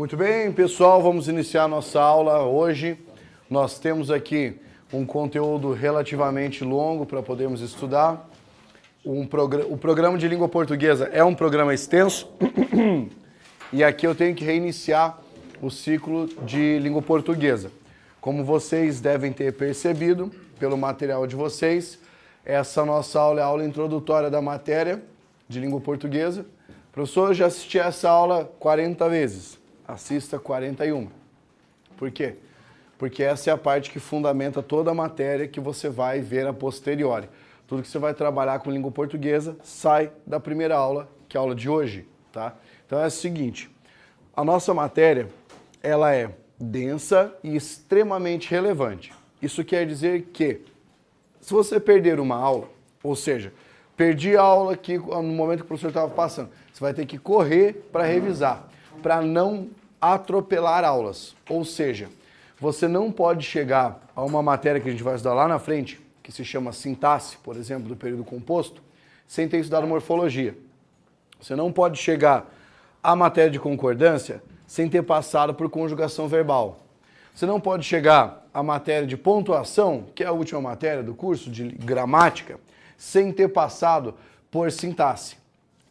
Muito bem, pessoal, vamos iniciar nossa aula hoje. Nós temos aqui um conteúdo relativamente longo para podermos estudar. O programa de língua portuguesa é um programa extenso e aqui eu tenho que reiniciar o ciclo de língua portuguesa. Como vocês devem ter percebido pelo material de vocês, essa nossa aula é a aula introdutória da matéria de língua portuguesa. Professor, eu já assisti essa aula 40 vezes. Assista 41. Por quê? Porque essa é a parte que fundamenta toda a matéria que você vai ver a posteriori. Tudo que você vai trabalhar com língua portuguesa sai da primeira aula, que é a aula de hoje, tá? Então é o seguinte, a nossa matéria, ela é densa e extremamente relevante. Isso quer dizer que, se você perder uma aula, ou seja, perdi a aula aqui no momento que o professor estava passando, você vai ter que correr para revisar, para não atropelar aulas. Ou seja, você não pode chegar a uma matéria que a gente vai estudar lá na frente, que se chama sintaxe, por exemplo, do período composto, sem ter estudado morfologia. Você não pode chegar à matéria de concordância sem ter passado por conjugação verbal. Você não pode chegar à matéria de pontuação, que é a última matéria do curso de gramática, sem ter passado por sintaxe.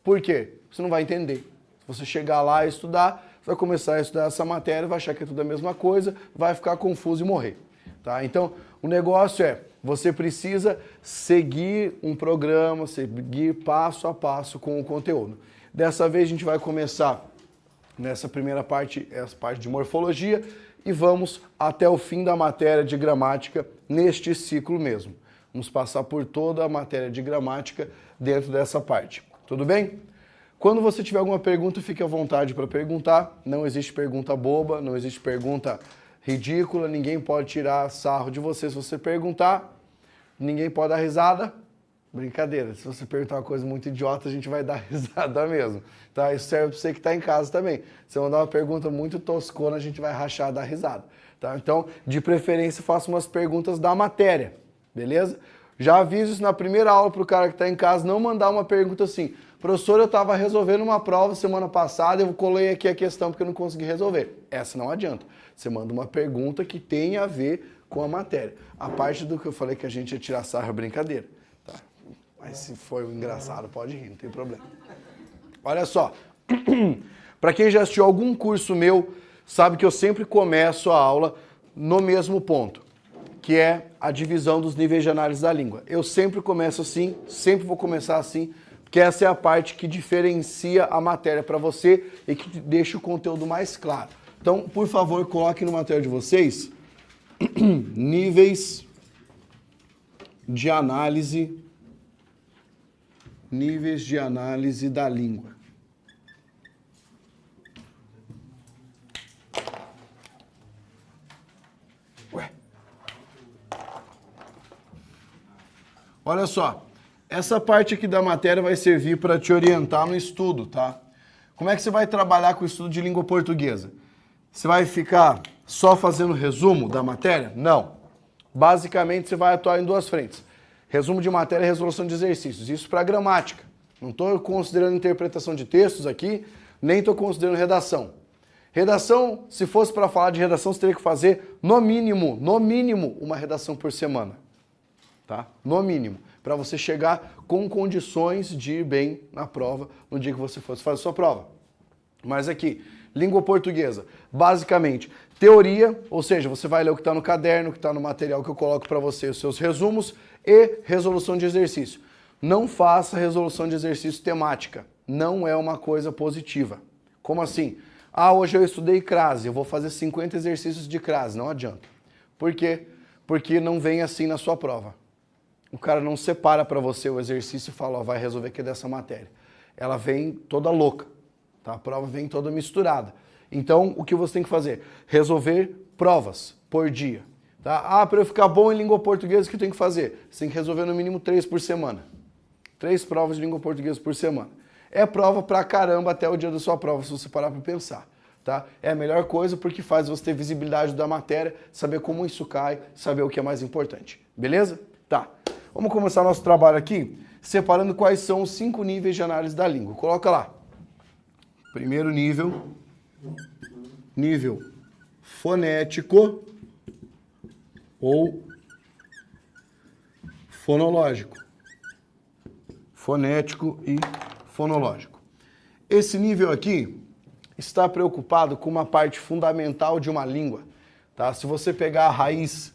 Por quê? Você não vai entender. Se você chegar lá e estudar, você vai começar a estudar essa matéria, vai achar que é tudo a mesma coisa, vai ficar confuso e morrer. Tá? Então, o negócio é, você precisa seguir um programa, seguir passo a passo com o conteúdo. Dessa vez a gente vai começar nessa primeira parte, essa parte de morfologia, e vamos até o fim da matéria de gramática neste ciclo mesmo. Vamos passar por toda a matéria de gramática dentro dessa parte. Tudo bem? Quando você tiver alguma pergunta, fique à vontade para perguntar. Não existe pergunta boba, não existe pergunta ridícula, ninguém pode tirar sarro de você se você perguntar. Ninguém pode dar risada. Brincadeira, se você perguntar uma coisa muito idiota, a gente vai dar risada mesmo. Tá? Isso serve para você que está em casa também. Se eu mandar uma pergunta muito toscona, a gente vai rachar, dar risada. Tá? Então, de preferência, faça umas perguntas da matéria, beleza? Já aviso isso na primeira aula para o cara que está em casa, não mandar uma pergunta assim: professor, eu estava resolvendo uma prova semana passada, eu colei aqui a questão porque eu não consegui resolver. Essa não adianta. Você manda uma pergunta que tenha a ver com a matéria. A parte do que eu falei que a gente ia tirar sarro é brincadeira. Tá? Mas se for engraçado, pode rir, não tem problema. Olha só, para quem já assistiu algum curso meu, sabe que eu sempre começo a aula no mesmo ponto, que é a divisão dos níveis de análise da língua. Eu sempre começo assim, sempre vou começar assim, porque essa é a parte que diferencia a matéria para você e que deixa o conteúdo mais claro. Então, por favor, coloquem no material de vocês níveis de análise da língua. Ué. Olha só. Essa parte aqui da matéria vai servir para te orientar no estudo, tá? Como é que você vai trabalhar com o estudo de língua portuguesa? Você vai ficar só fazendo resumo da matéria? Não. Basicamente, você vai atuar em duas frentes. Resumo de matéria e resolução de exercícios. Isso para gramática. Não estou considerando interpretação de textos aqui, nem estou considerando redação. Redação, se fosse para falar de redação, você teria que fazer no mínimo, uma redação por semana. Tá? No mínimo. Para você chegar com condições de ir bem na prova no dia que você fosse fazer a sua prova. Mas aqui, língua portuguesa, basicamente, teoria, ou seja, você vai ler o que está no caderno, o que está no material que eu coloco para você, os seus resumos, e resolução de exercício. Não faça resolução de exercício temática, não é uma coisa positiva. Como assim? Ah, hoje eu estudei crase, eu vou fazer 50 exercícios de crase, não adianta. Por quê? Porque não vem assim na sua prova. O cara não separa para você o exercício e fala, ó, vai resolver aqui dessa matéria. Ela vem toda louca, tá? A prova vem toda misturada. Então, o que você tem que fazer? Resolver provas por dia. Tá? Ah, para eu ficar bom em língua portuguesa, o que eu tenho que fazer? Você tem que resolver no mínimo 3 por semana. 3 provas de língua portuguesa por semana. É prova pra caramba até o dia da sua prova, se você parar para pensar. Tá? É a melhor coisa porque faz você ter visibilidade da matéria, saber como isso cai, saber o que é mais importante. Beleza? Tá. Vamos começar nosso trabalho aqui, separando quais são os 5 níveis de análise da língua. Coloca lá. Primeiro nível nível fonético ou fonológico. Fonético e fonológico. Esse nível aqui está preocupado com uma parte fundamental de uma língua. Tá? Se você pegar a raiz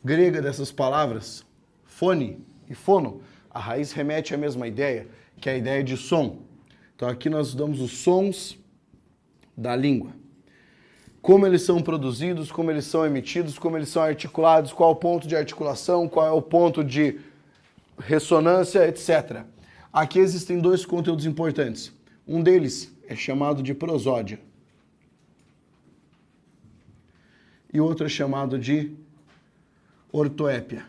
grega dessas palavras, fone e fono, a raiz remete à mesma ideia, que é a ideia de som. Então aqui nós damos os sons da língua. Como eles são produzidos, como eles são emitidos, como eles são articulados, qual é o ponto de articulação, qual é o ponto de ressonância, etc. Aqui existem dois conteúdos importantes. Um deles é chamado de prosódia. E o outro é chamado de ortoépia.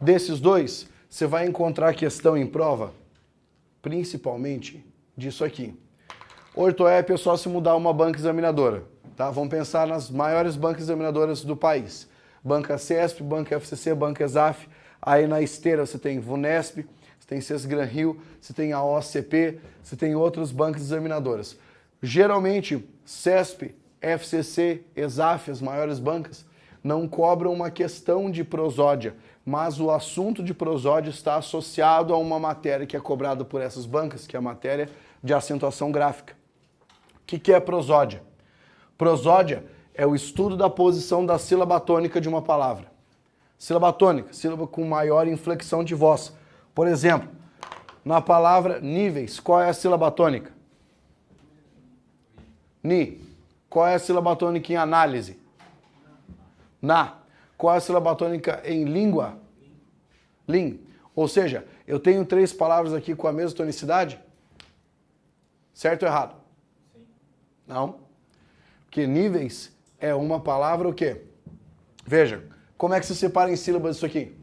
Desses dois, você vai encontrar questão em prova, principalmente disso aqui. Ortoépia é só se mudar uma banca examinadora. Tá? Vamos pensar nas maiores bancas examinadoras do país. Banca CESP, Banca FCC, Banca ESAF. Aí na esteira você tem VUNESP, você tem CESGRAN-Rio, você tem a OCP, você tem outros bancas examinadoras. Geralmente, CESP, FCC, ESAF, as maiores bancas, não cobram uma questão de prosódia, mas o assunto de prosódia está associado a uma matéria que é cobrada por essas bancas, que é a matéria de acentuação gráfica. O que é prosódia? Prosódia é o estudo da posição da sílaba tônica de uma palavra. Sílaba tônica, sílaba com maior inflexão de voz. Por exemplo, na palavra níveis, qual é a sílaba tônica? Ni. Qual é a sílaba tônica em análise? Na. Qual é a sílaba tônica em língua? Lin. Ou seja, eu tenho 3 palavras aqui com a mesma tonicidade? Certo ou errado? Sim. Não. Porque níveis é uma palavra o quê? Veja, como é que se separa em sílabas isso aqui?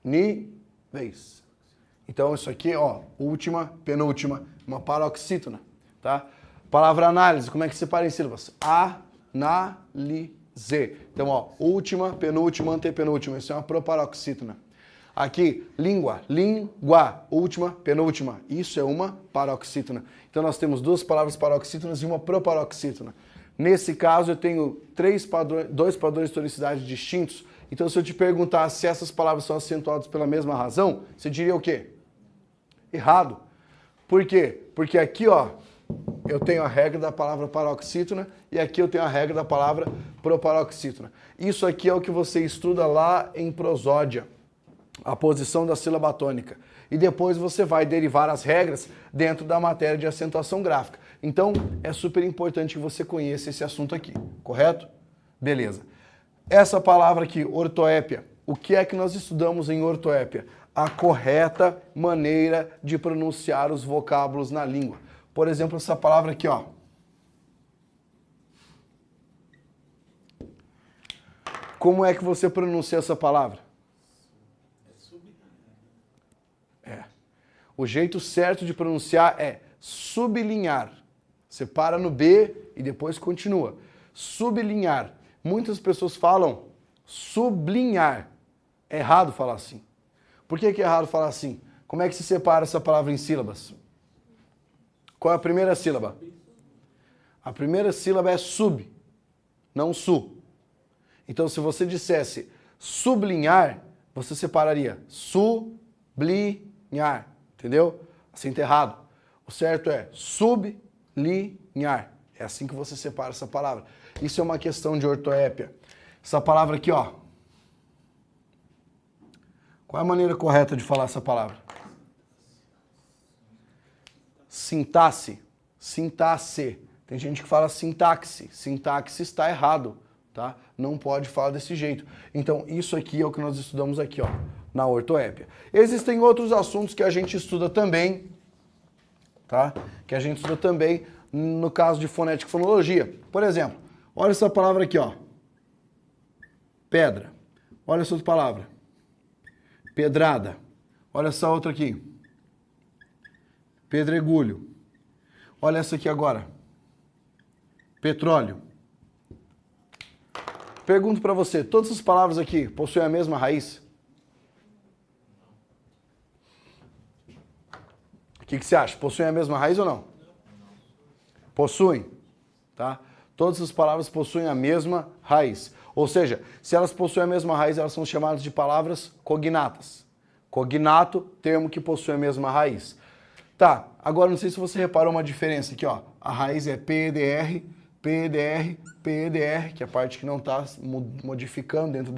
Níveis. Então isso aqui, ó, última, penúltima, uma paroxítona, tá? Palavra análise, como é que se separa em sílabas? Análise. Então, ó, última, penúltima, antepenúltima, isso é uma proparoxítona. Aqui, língua, língua, última, penúltima, isso é uma paroxítona. Então nós temos 2 palavras paroxítonas e uma proparoxítona. Nesse caso eu tenho 2 padrões de tonicidade distintos. Então se eu te perguntar se essas palavras são acentuadas pela mesma razão, você diria o quê? Errado. Por quê? Porque aqui, ó, eu tenho a regra da palavra paroxítona e aqui eu tenho a regra da palavra proparoxítona. Isso aqui é o que você estuda lá em prosódia, a posição da sílaba tônica. E depois você vai derivar as regras dentro da matéria de acentuação gráfica. Então, é super importante que você conheça esse assunto aqui, correto? Beleza. Essa palavra aqui, ortoépia, o que é que nós estudamos em ortoépia? A correta maneira de pronunciar os vocábulos na língua. Por exemplo, essa palavra aqui, ó. Como é que você pronuncia essa palavra? É. O jeito certo de pronunciar é sublinhar. Você para no B e depois continua. Sublinhar. Muitas pessoas falam sublinhar. É errado falar assim. Por que é errado falar assim? Como é que se separa essa palavra em sílabas? Qual é a primeira sílaba? A primeira sílaba é sub, não su. Então, se você dissesse sublinhar, você separaria sublinhar, entendeu? Assim tá errado. O certo é sublinhar. É assim que você separa essa palavra. Isso é uma questão de ortoépia. Essa palavra aqui, ó. Qual é a maneira correta de falar essa palavra? Sintaxe. Sintaxe. Tem gente que fala sintaxe. Sintaxe está errado, tá? Não pode falar desse jeito. Então, isso aqui é o que nós estudamos aqui, ó, na ortoépia. Existem outros assuntos que a gente estuda também, tá? Que a gente estuda também no caso de fonética e fonologia. Por exemplo, olha essa palavra aqui, ó. Pedra. Olha essa outra palavra. Pedrada. Olha essa outra aqui. Pedregulho. Olha essa aqui agora. Petróleo. Pergunto para você, todas as palavras aqui possuem a mesma raiz? O que você acha? Possuem a mesma raiz ou não? Possuem, tá? Todas as palavras possuem a mesma raiz. Ou seja, se elas possuem a mesma raiz, elas são chamadas de palavras cognatas. Cognato, termo que possui a mesma raiz. Tá, agora não sei se você reparou uma diferença aqui, ó. A raiz é PEDR, PEDR, PEDR, que é a parte que não está modificando dentro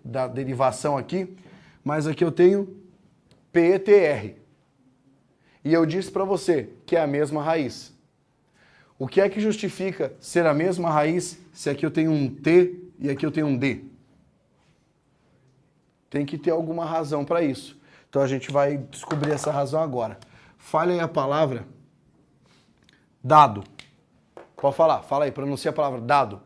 da derivação aqui. Mas aqui eu tenho PETR. E eu disse para você que é a mesma raiz. O que é que justifica ser a mesma raiz se aqui eu tenho um T e aqui eu tenho um D? Tem que ter alguma razão para isso. Então a gente vai descobrir essa razão agora. Fale aí a palavra dado. Pode falar, fala aí, pronuncia a palavra dado.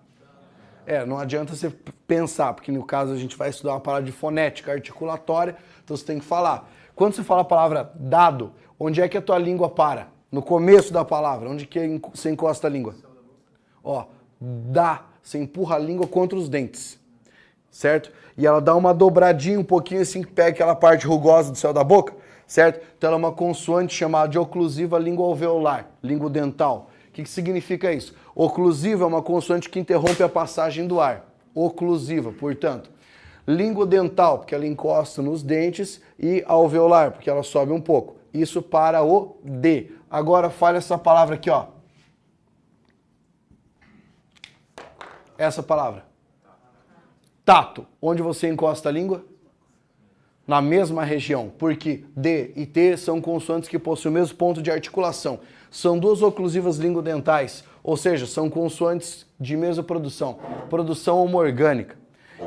Não adianta você pensar, porque no caso a gente vai estudar uma palavra de fonética articulatória, então você tem que falar. Quando você fala a palavra dado, onde é que a tua língua para? No começo da palavra, onde que você encosta a língua? Ó, dá, você empurra a língua contra os dentes, certo? E ela dá uma dobradinha um pouquinho assim, que pega aquela parte rugosa do céu da boca, certo? Então ela é uma consoante chamada de oclusiva lingoalveolar, lingodental. O que significa isso? Oclusiva é uma consoante que interrompe a passagem do ar. Oclusiva, portanto. Lingodental, porque ela encosta nos dentes, e alveolar, porque ela sobe um pouco. Isso para o D. Agora fale essa palavra aqui, ó. Essa palavra. Tato. Onde você encosta a língua? Na mesma região, porque D e T são consoantes que possuem o mesmo ponto de articulação. São duas oclusivas lingodentais, ou seja, são consoantes de mesma produção, produção homoorgânica.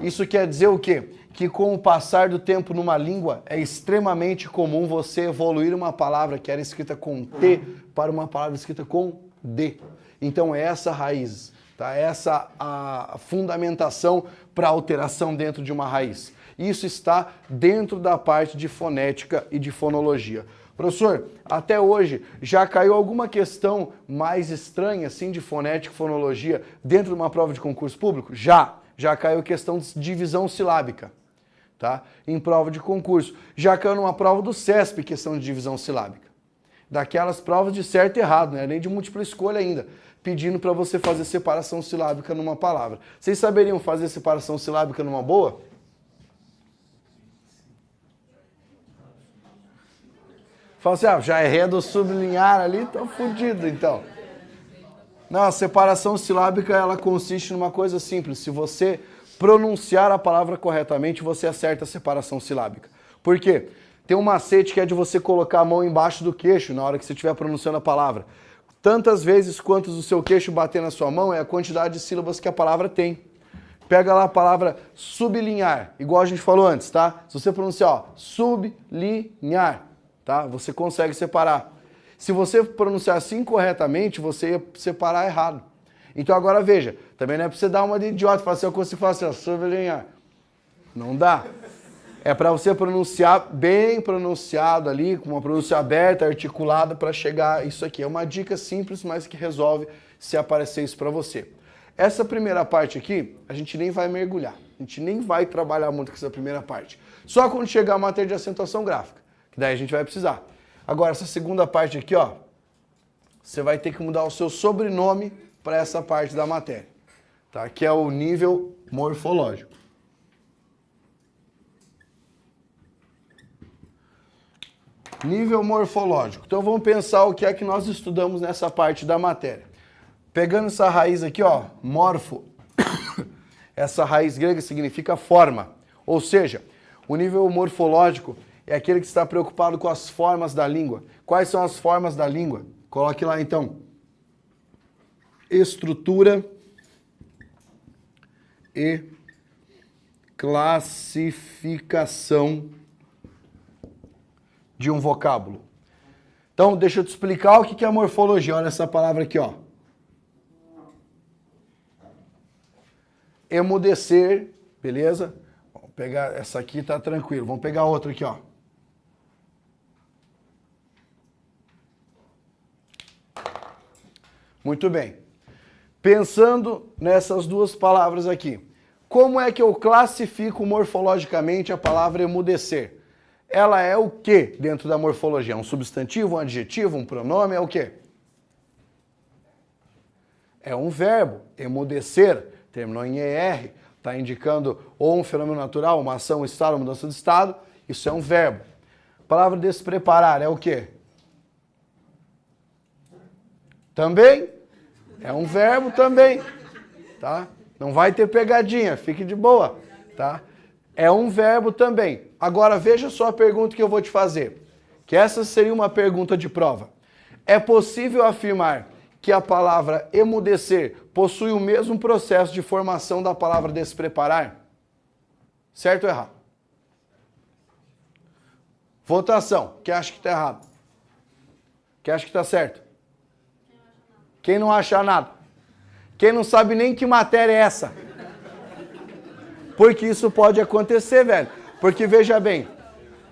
Isso quer dizer o quê? Que com o passar do tempo numa língua, é extremamente comum você evoluir uma palavra que era escrita com T para uma palavra escrita com D. Então é essa a raiz, tá? Essa a fundamentação para alteração dentro de uma raiz. Isso está dentro da parte de fonética e de fonologia. Professor, até hoje já caiu alguma questão mais estranha assim de fonética e fonologia dentro de uma prova de concurso público? Já caiu questão de divisão silábica, tá? Em prova de concurso. Já caiu numa prova do CESP questão de divisão silábica. Daquelas provas de certo e errado, né? Nem de múltipla escolha ainda, pedindo para você fazer separação silábica numa palavra. Vocês saberiam fazer separação silábica numa boa? Fala assim, já errei do sublinhar ali, tô fudido então. Não, a separação silábica, ela consiste numa coisa simples. Se você pronunciar a palavra corretamente, você acerta a separação silábica. Por quê? Tem um macete que é de você colocar a mão embaixo do queixo na hora que você estiver pronunciando a palavra. Tantas vezes quanto o seu queixo bater na sua mão é a quantidade de sílabas que a palavra tem. Pega lá a palavra sublinhar, igual a gente falou antes, tá? Se você pronunciar, ó, sublinhar, tá? Você consegue separar. Se você pronunciar assim corretamente, você ia separar errado. Então agora veja, também não é pra você dar uma de idiota, falar assim, eu consigo falar assim, ó, sublinhar. Não dá. É para você pronunciar bem pronunciado ali, com uma pronúncia aberta, articulada, para chegar isso aqui. É uma dica simples, mas que resolve se aparecer isso para você. Essa primeira parte aqui, a gente nem vai mergulhar. A gente nem vai trabalhar muito com essa primeira parte. Só quando chegar a matéria de acentuação gráfica, que daí a gente vai precisar. Agora, essa segunda parte aqui, ó, você vai ter que mudar o seu sobrenome para essa parte da matéria, tá? Que é o nível morfológico. Nível morfológico. Então vamos pensar o que é que nós estudamos nessa parte da matéria. Pegando essa raiz aqui, ó, morfo, essa raiz grega significa forma. Ou seja, o nível morfológico é aquele que está preocupado com as formas da língua. Quais são as formas da língua? Coloque lá então. Estrutura e classificação de um vocábulo. Então, deixa eu te explicar o que é a morfologia. Olha essa palavra aqui, ó. Emudecer, beleza? Vamos pegar essa aqui, tá tranquilo. Vamos pegar outra aqui, ó. Muito bem. Pensando nessas duas palavras aqui, como é que eu classifico morfologicamente a palavra emudecer? Ela é o que dentro da morfologia? Um substantivo, um adjetivo, um pronome, é o quê? É um verbo. Emudecer, terminou em ER, está indicando ou um fenômeno natural, uma ação, um estado, uma mudança de estado. Isso é um verbo. A palavra despreparar é o quê? Também. É um verbo também. Tá? Não vai ter pegadinha, fique de boa. Tá? É um verbo também. Agora veja só a pergunta que eu vou te fazer. Que essa seria uma pergunta de prova. É possível afirmar que a palavra emudecer possui o mesmo processo de formação da palavra despreparar? Certo ou errado? Votação. Quem acha que está errado? Quem acha que está certo? Quem não acha nada? Quem não sabe nem que matéria é essa? Porque isso pode acontecer, velho. Porque veja bem,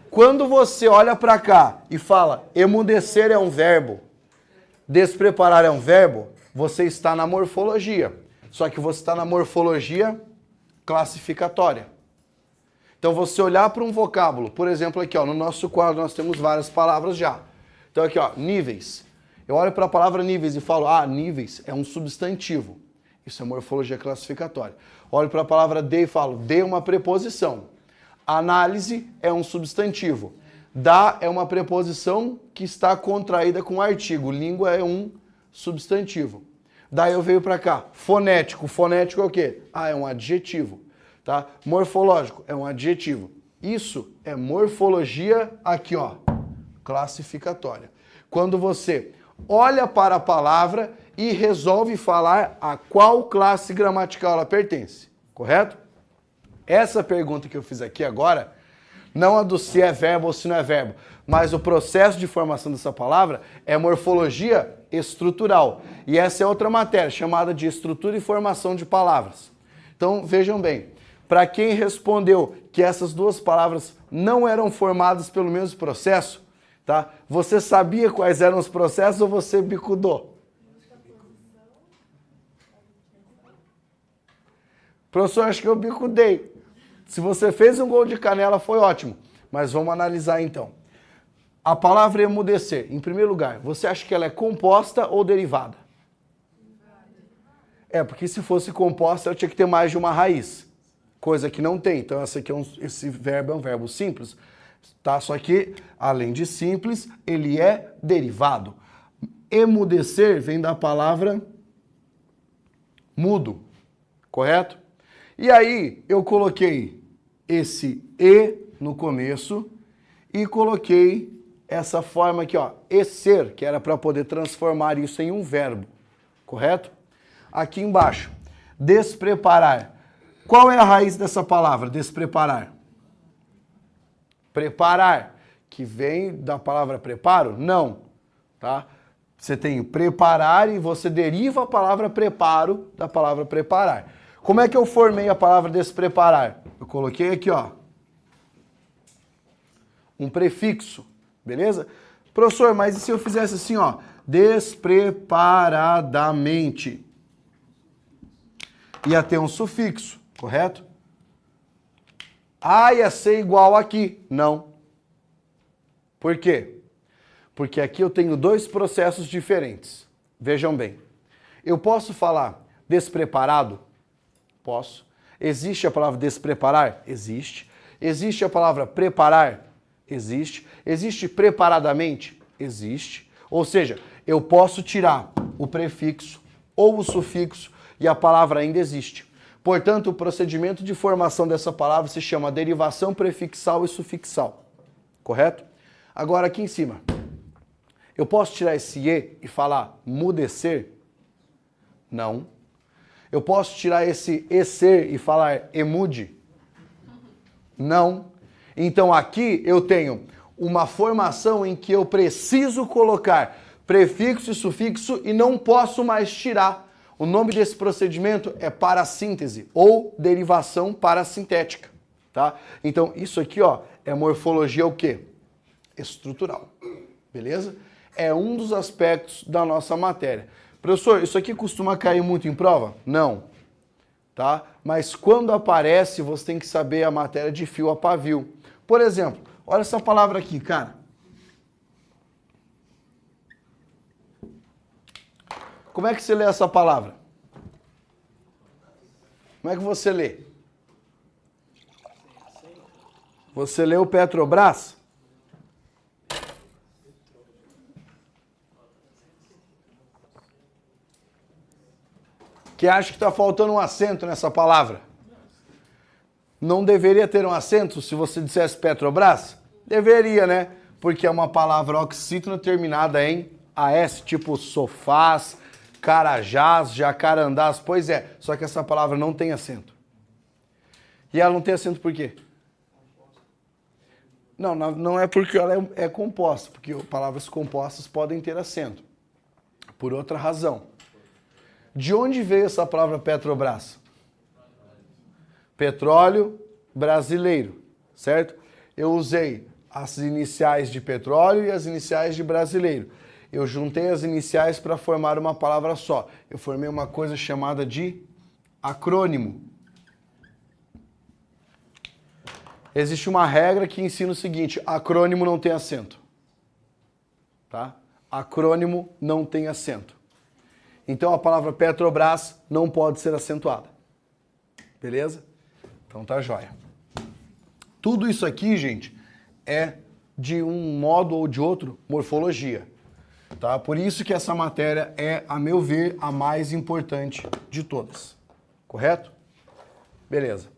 quando você olha para cá e fala emudecer é um verbo, despreparar é um verbo, você está na morfologia. Só que você está na morfologia classificatória. Então você olhar para um vocábulo, por exemplo aqui ó, no nosso quadro nós temos várias palavras já. Então aqui ó, níveis. Eu olho para a palavra níveis e falo, níveis é um substantivo. Isso é morfologia classificatória. Olho para a palavra de e falo, de é uma preposição. Análise é um substantivo. Da é uma preposição que está contraída com artigo. Língua é um substantivo. Daí eu venho para cá. Fonético. Fonético é o quê? É um adjetivo. Tá? Morfológico é um adjetivo. Isso é morfologia aqui, ó, classificatória. Quando você olha para a palavra e resolve falar a qual classe gramatical ela pertence. Correto? Essa pergunta que eu fiz aqui agora, não a do se é verbo ou se não é verbo, mas o processo de formação dessa palavra é morfologia estrutural. E essa é outra matéria, chamada de estrutura e formação de palavras. Então, vejam bem, para quem respondeu que essas duas palavras não eram formadas pelo mesmo processo, tá? Você sabia quais eram os processos ou você bicudou? Professor, acho que eu bicudei. Se você fez um gol de canela, foi ótimo. Mas vamos analisar então. A palavra emudecer, em primeiro lugar, você acha que ela é composta ou derivada? Porque se fosse composta, eu tinha que ter mais de uma raiz. Coisa que não tem. Então esse verbo é um verbo simples. Tá? Só que, além de simples, ele é derivado. Emudecer vem da palavra mudo. Correto? E aí, eu coloquei esse E no começo e coloquei essa forma aqui, ó, ser, que era para poder transformar isso em um verbo. Correto? Aqui embaixo, despreparar. Qual é a raiz dessa palavra, despreparar? Preparar, que vem da palavra preparo? Não. Tá? Você tem preparar e você deriva a palavra preparo da palavra preparar. Como é que eu formei a palavra despreparar? Eu coloquei aqui, ó, um prefixo, beleza? Professor, mas e se eu fizesse assim, ó, despreparadamente? Ia ter um sufixo, correto? Ia ser igual aqui. Não. Por quê? Porque aqui eu tenho dois processos diferentes. Vejam bem. Eu posso falar despreparado? Posso. Existe a palavra despreparar? Existe. Existe a palavra preparar? Existe. Existe preparadamente? Existe. Ou seja, eu posso tirar o prefixo ou o sufixo e a palavra ainda existe. Portanto, o procedimento de formação dessa palavra se chama derivação prefixal e sufixal. Correto? Agora aqui em cima. Eu posso tirar esse E e falar mudecer? Não. Eu posso tirar esse ser e falar emude? Não. Então aqui eu tenho uma formação em que eu preciso colocar prefixo e sufixo e não posso mais tirar. O nome desse procedimento é parassíntese ou derivação parassintética, tá? Então isso aqui, ó, é morfologia o quê? Estrutural. Beleza? É um dos aspectos da nossa matéria. Professor, isso aqui costuma cair muito em prova? Não. Tá? Mas quando aparece, você tem que saber a matéria de fio a pavio. Por exemplo, olha essa palavra aqui, cara. Como é que você lê essa palavra? Como é que você lê? Você leu Petrobras? Que acha que está faltando um acento nessa palavra? Não deveria ter um acento se você dissesse Petrobras? Deveria, né? Porque é uma palavra oxítona terminada em AS, tipo sofás, carajás, jacarandás. Pois é, só que essa palavra não tem acento. E ela não tem acento por quê? Não é porque ela é composta, porque palavras compostas podem ter acento. Por outra razão. De onde veio essa palavra Petrobras? Petróleo brasileiro, certo? Eu usei as iniciais de petróleo e as iniciais de brasileiro. Eu juntei as iniciais para formar uma palavra só. Eu formei uma coisa chamada de acrônimo. Existe uma regra que ensina o seguinte: acrônimo não tem acento. Tá? Acrônimo não tem acento. Então a palavra Petrobras não pode ser acentuada. Beleza? Então tá jóia. Tudo isso aqui, gente, é de um modo ou de outro morfologia. Tá? Por isso que essa matéria é, a meu ver, a mais importante de todas. Correto? Beleza.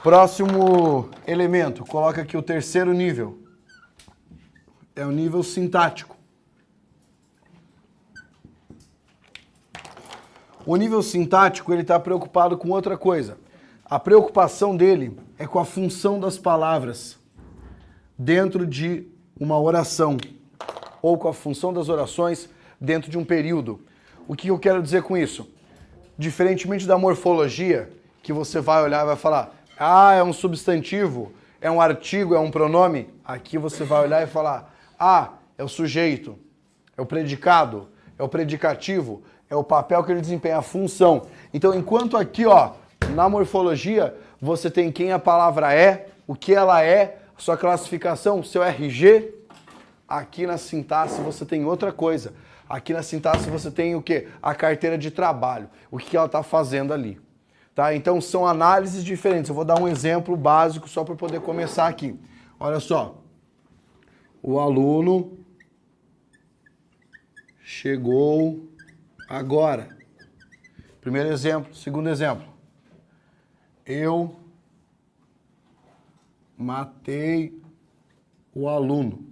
Próximo elemento, coloca aqui o terceiro nível. É o nível sintático. O nível sintático, ele está preocupado com outra coisa. A preocupação dele é com a função das palavras dentro de uma oração, ou com a função das orações dentro de um período. O que eu quero dizer com isso? Diferentemente da morfologia, que você vai olhar e vai falar, ah, é um substantivo, é um artigo, é um pronome, aqui você vai olhar e falar, ah, é o sujeito, é o predicado, é o predicativo, é o papel que ele desempenha, a função. Então, enquanto aqui, ó, na morfologia, você tem quem a palavra é, o que ela é, sua classificação, seu RG. Aqui na sintaxe você tem outra coisa. Aqui na sintaxe você tem o quê? A carteira de trabalho. O que ela está fazendo ali. Tá? Então são análises diferentes. Eu vou dar um exemplo básico só para poder começar aqui. Olha só. O aluno chegou agora. Primeiro exemplo. Segundo exemplo. Eu matei o aluno.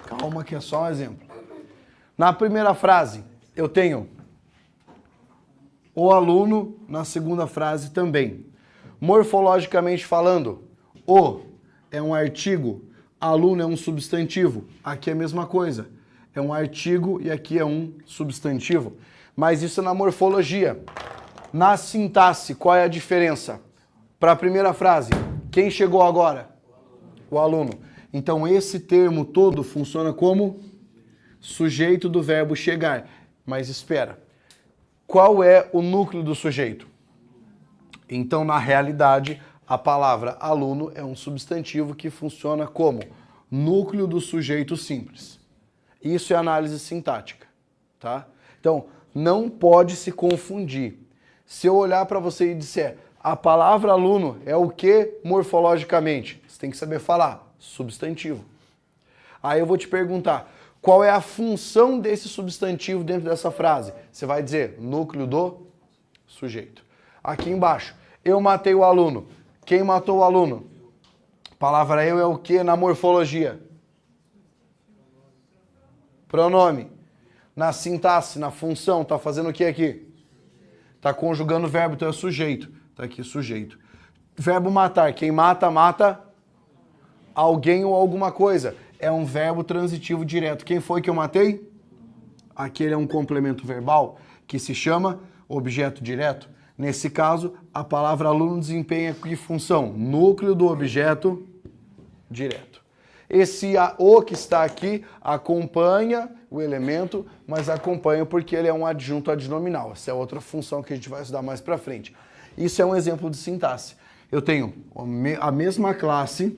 Calma que é só um exemplo. Na primeira frase, eu tenho o aluno, na segunda frase também. Morfologicamente falando, o é um artigo, aluno é um substantivo. Aqui é a mesma coisa. É um artigo e aqui é um substantivo. Mas isso é na morfologia. Na sintaxe, qual é a diferença? Para a primeira frase, quem chegou agora? O aluno. Então esse termo todo funciona como sujeito do verbo chegar. Mas espera, qual é o núcleo do sujeito? Então, na realidade, a palavra aluno é um substantivo que funciona como núcleo do sujeito simples. Isso é análise sintática, tá? Então, não pode se confundir. Se eu olhar para você e disser a palavra aluno é o que morfologicamente? Você tem que saber falar substantivo. Aí eu vou te perguntar, qual é a função desse substantivo dentro dessa frase? Você vai dizer núcleo do sujeito. Aqui embaixo, eu matei o aluno. Quem matou o aluno? A palavra eu é o que na morfologia? Pronome. Na sintaxe, na função, tá fazendo o que aqui? Tá conjugando o verbo, então é sujeito. Tá aqui, sujeito. Verbo matar. Quem mata, mata alguém ou alguma coisa. É um verbo transitivo direto. Quem foi que eu matei? Aquele é um complemento verbal que se chama objeto direto. Nesse caso, a palavra aluno desempenha que função? Núcleo do objeto direto. Esse o que está aqui acompanha o elemento, mas acompanha porque ele é um adjunto adnominal. Essa é outra função que a gente vai estudar mais para frente. Isso é um exemplo de sintaxe. Eu tenho a mesma classe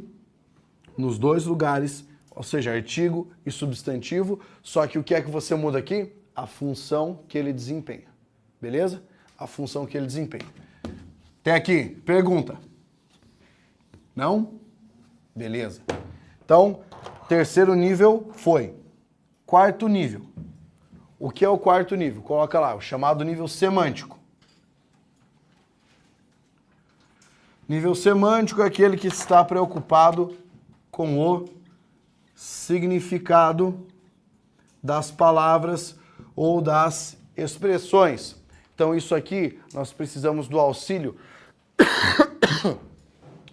nos dois lugares, ou seja, artigo e substantivo, só que o que é que você muda aqui? A função que ele desempenha, beleza? A função que ele desempenha. Tem aqui, pergunta. Não? Beleza. Então, terceiro nível foi. Quarto nível. O que é o quarto nível? Coloca lá, o chamado nível semântico. Nível semântico é aquele que está preocupado com o significado das palavras ou das expressões. Então, isso aqui, nós precisamos do auxílio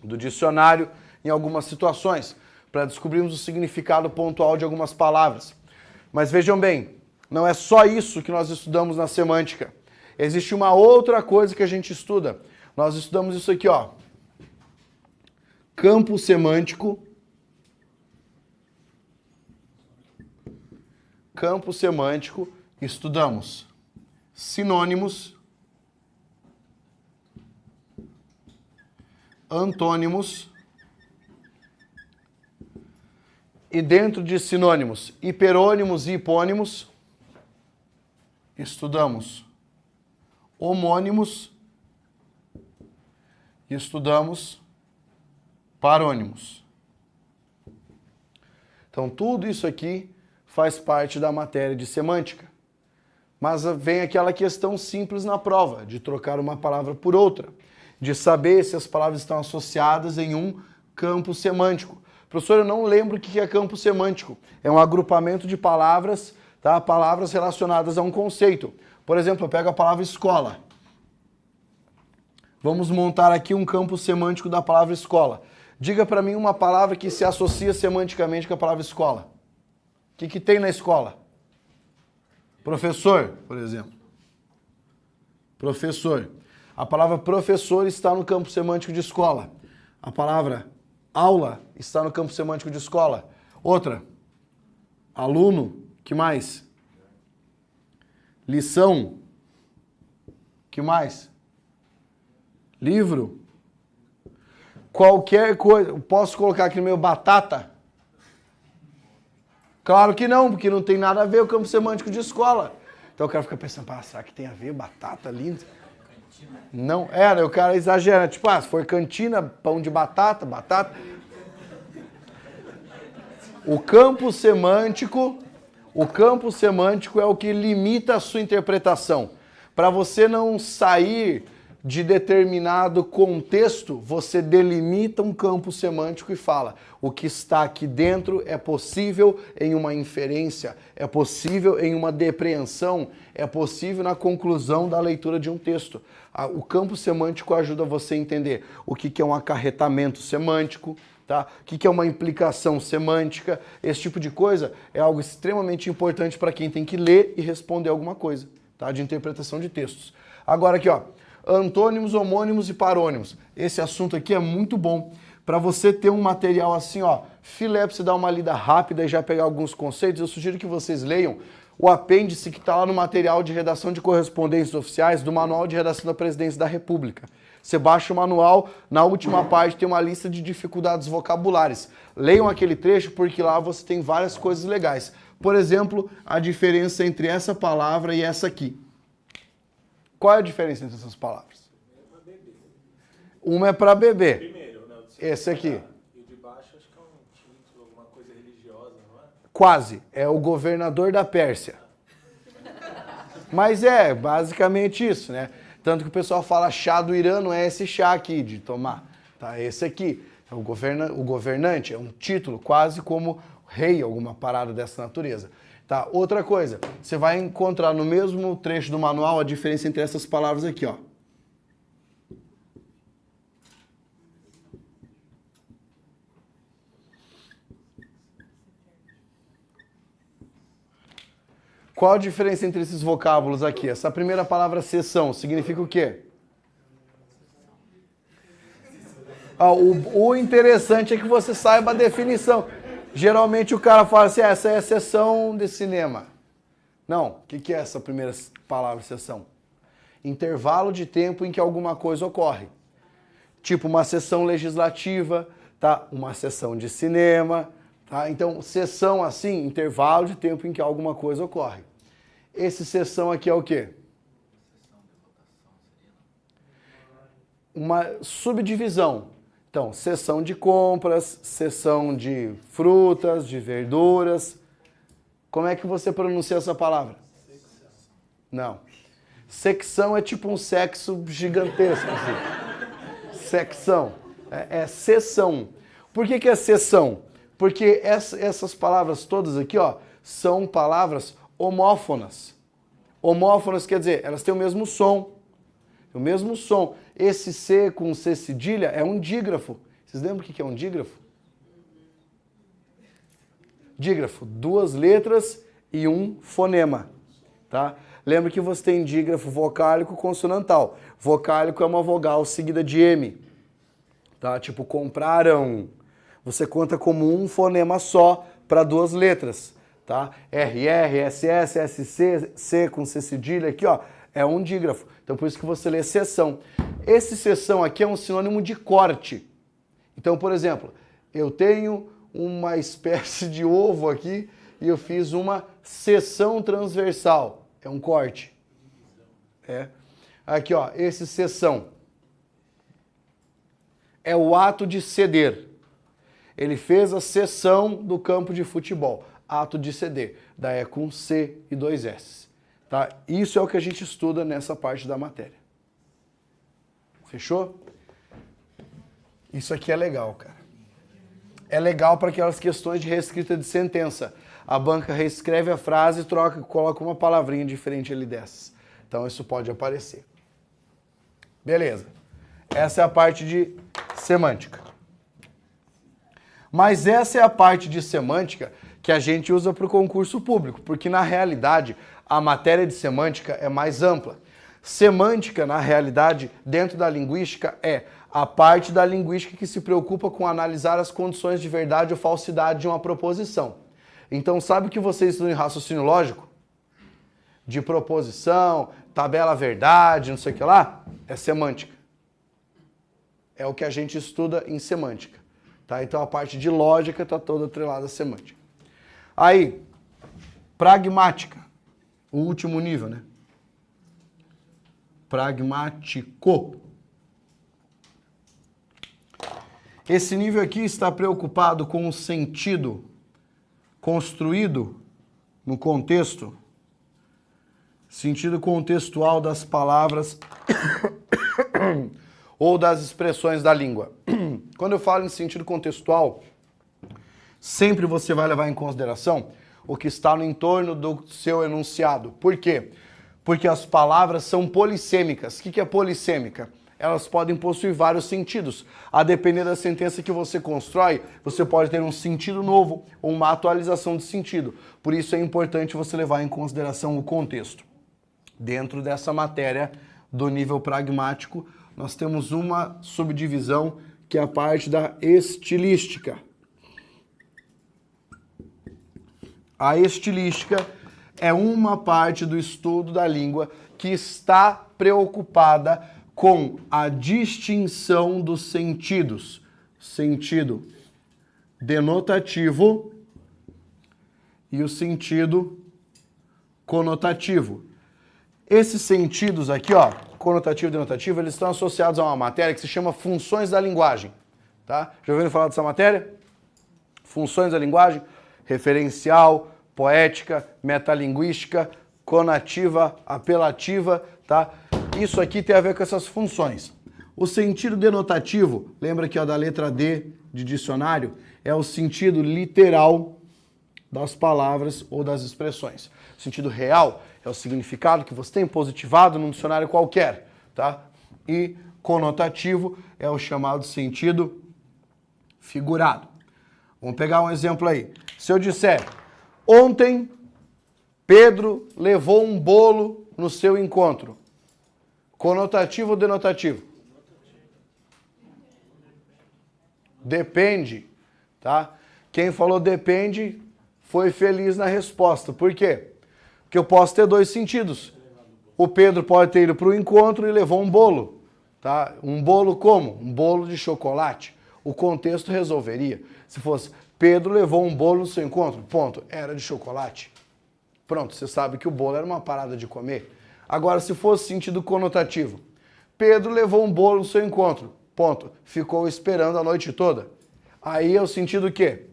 do dicionário em algumas situações, para descobrirmos o significado pontual de algumas palavras. Mas vejam bem, não é só isso que nós estudamos na semântica. Existe uma outra coisa que a gente estuda. Nós estudamos isso aqui, ó. Campo semântico. Campo semântico, estudamos sinônimos, antônimos e dentro de sinônimos, hiperônimos e hipônimos, estudamos homônimos e estudamos parônimos. Então, tudo isso aqui faz parte da matéria de semântica. Mas vem aquela questão simples na prova, de trocar uma palavra por outra, de saber se as palavras estão associadas em um campo semântico. Professor, eu não lembro o que é campo semântico. É um agrupamento de palavras, tá? Palavras relacionadas a um conceito. Por exemplo, eu pego a palavra escola. Vamos montar aqui um campo semântico da palavra escola. Diga para mim uma palavra que se associa semanticamente com a palavra escola. O que tem na escola? Professor, por exemplo. Professor. A palavra professor está no campo semântico de escola. A palavra aula está no campo semântico de escola. Outra. Aluno. Que mais? Lição. Que mais? Livro. Qualquer coisa. Posso colocar aqui no meu batata? Claro que não, porque não tem nada a ver com o campo semântico de escola. Então o cara fica pensando, será que tem a ver batata, lindo? Não, o cara exagera. Tipo, se for cantina, pão de batata, batata. O campo semântico é o que limita a sua interpretação. Para você não sair de determinado contexto, você delimita um campo semântico e fala: o que está aqui dentro é possível em uma inferência, é possível em uma depreensão, é possível na conclusão da leitura de um texto. O campo semântico ajuda você a entender o que é um acarretamento semântico, tá? O que é uma implicação semântica. Esse tipo de coisa é algo extremamente importante para quem tem que ler e responder alguma coisa, tá? De interpretação de textos. Agora aqui, ó. Antônimos, homônimos e parônimos. Esse assunto aqui é muito bom para você ter um material assim, ó, filé, para você dar uma lida rápida e já pegar alguns conceitos. Eu sugiro que vocês leiam o apêndice que está lá no material de redação de correspondências oficiais do Manual de Redação da Presidência da República. Você baixa o manual, na última página tem uma lista de dificuldades vocabulares. Leiam aquele trecho porque lá você tem várias coisas legais. Por exemplo, a diferença entre essa palavra e essa aqui. Qual é a diferença entre essas palavras? Uma é para beber. Primeiro, né? Esse aqui. E o de baixo acho que é um título, alguma coisa religiosa, não é? Quase. É o governador da Pérsia. Mas é basicamente isso, né? Tanto que o pessoal fala chá do Irã, não é esse chá aqui de tomar. Tá? Esse aqui. É o governante, é um título, quase como rei, alguma parada dessa natureza. Tá? Outra coisa, você vai encontrar no mesmo trecho do manual a diferença entre essas palavras aqui, ó. Qual a diferença entre esses vocábulos aqui? Essa primeira palavra seção significa o quê? O interessante é que você saiba a definição. Geralmente o cara fala assim, essa é a sessão de cinema. Não, o que é essa primeira palavra, sessão? Intervalo de tempo em que alguma coisa ocorre. Tipo uma sessão legislativa, tá? Uma sessão de cinema, Tá? Então, sessão assim, intervalo de tempo em que alguma coisa ocorre. Esse sessão aqui é o quê? Uma subdivisão. Então, sessão de compras, sessão de frutas, de verduras. Como é que você pronuncia essa palavra? Não. Secção é tipo um sexo gigantesco. Assim. Secção. É sessão. Por que é sessão? Porque essas palavras todas aqui, ó, são palavras homófonas. Homófonas quer dizer, elas têm o mesmo som. O mesmo som. Esse C com C cedilha é um dígrafo. Vocês lembram o que é um dígrafo? Dígrafo, 2 letras e um fonema. Tá? Lembra que você tem dígrafo vocálico consonantal. Vocálico é uma vogal seguida de M. Tá? Tipo, compraram. Você conta como um fonema só para 2 letras. Tá? RR, SS, SC, C com C cedilha aqui, ó, é um dígrafo. Então, por isso que você lê seção. Esse seção aqui é um sinônimo de corte. Então, por exemplo, eu tenho uma espécie de ovo aqui e eu fiz uma seção transversal. É um corte. É. Aqui, ó, esse seção. É o ato de ceder. Ele fez a seção do campo de futebol. Ato de ceder. Daí é com C e 2 S. Tá? Isso é o que a gente estuda nessa parte da matéria. Fechou? Isso aqui é legal, cara. É legal para aquelas questões de reescrita de sentença. A banca reescreve a frase e coloca uma palavrinha diferente ali dessas. Então isso pode aparecer. Beleza. Essa é a parte de semântica. Mas essa é a parte de semântica que a gente usa para o concurso público, porque na realidade a matéria de semântica é mais ampla. Semântica, na realidade, dentro da linguística, é a parte da linguística que se preocupa com analisar as condições de verdade ou falsidade de uma proposição. Então, sabe o que vocês estudam em raciocínio lógico? De proposição, tabela verdade, não sei o que lá? É semântica. É o que a gente estuda em semântica. Tá? Então, a parte de lógica está toda atrelada à semântica. Aí, pragmática. O último nível, né? Pragmático. Esse nível aqui está preocupado com o sentido construído no contexto, sentido contextual das palavras ou das expressões da língua. Quando eu falo em sentido contextual, sempre você vai levar em consideração o que está no entorno do seu enunciado. Por quê? Porque as palavras são polissêmicas. O que é polissêmica? Elas podem possuir vários sentidos. A depender da sentença que você constrói, você pode ter um sentido novo ou uma atualização de sentido. Por isso é importante você levar em consideração o contexto. Dentro dessa matéria do nível pragmático, nós temos uma subdivisão que é a parte da estilística. A estilística é uma parte do estudo da língua que está preocupada com a distinção dos sentidos. Sentido denotativo e o sentido conotativo. Esses sentidos aqui, ó, conotativo e denotativo, eles estão associados a uma matéria que se chama funções da linguagem. Tá? Já ouviram falar dessa matéria? Funções da linguagem, referencial, poética, metalinguística, conativa, apelativa, tá? Isso aqui tem a ver com essas funções. O sentido denotativo, lembra aqui ó, da letra D de dicionário, é o sentido literal das palavras ou das expressões. O sentido real é o significado que você tem positivado num dicionário qualquer, tá? E conotativo é o chamado sentido figurado. Vamos pegar um exemplo aí. Se eu disser, ontem Pedro levou um bolo no seu encontro. Conotativo ou denotativo? Depende, tá? Quem falou depende foi feliz na resposta. Por quê? Porque eu posso ter 2 sentidos. O Pedro pode ter ido para o encontro e levou um bolo. Tá? Um bolo como? Um bolo de chocolate. O contexto resolveria. Se fosse, Pedro levou um bolo no seu encontro. Ponto. Era de chocolate. Pronto, você sabe que o bolo era uma parada de comer. Agora, se fosse sentido conotativo, Pedro levou um bolo no seu encontro. Ponto. Ficou esperando a noite toda. Aí é o sentido o quê?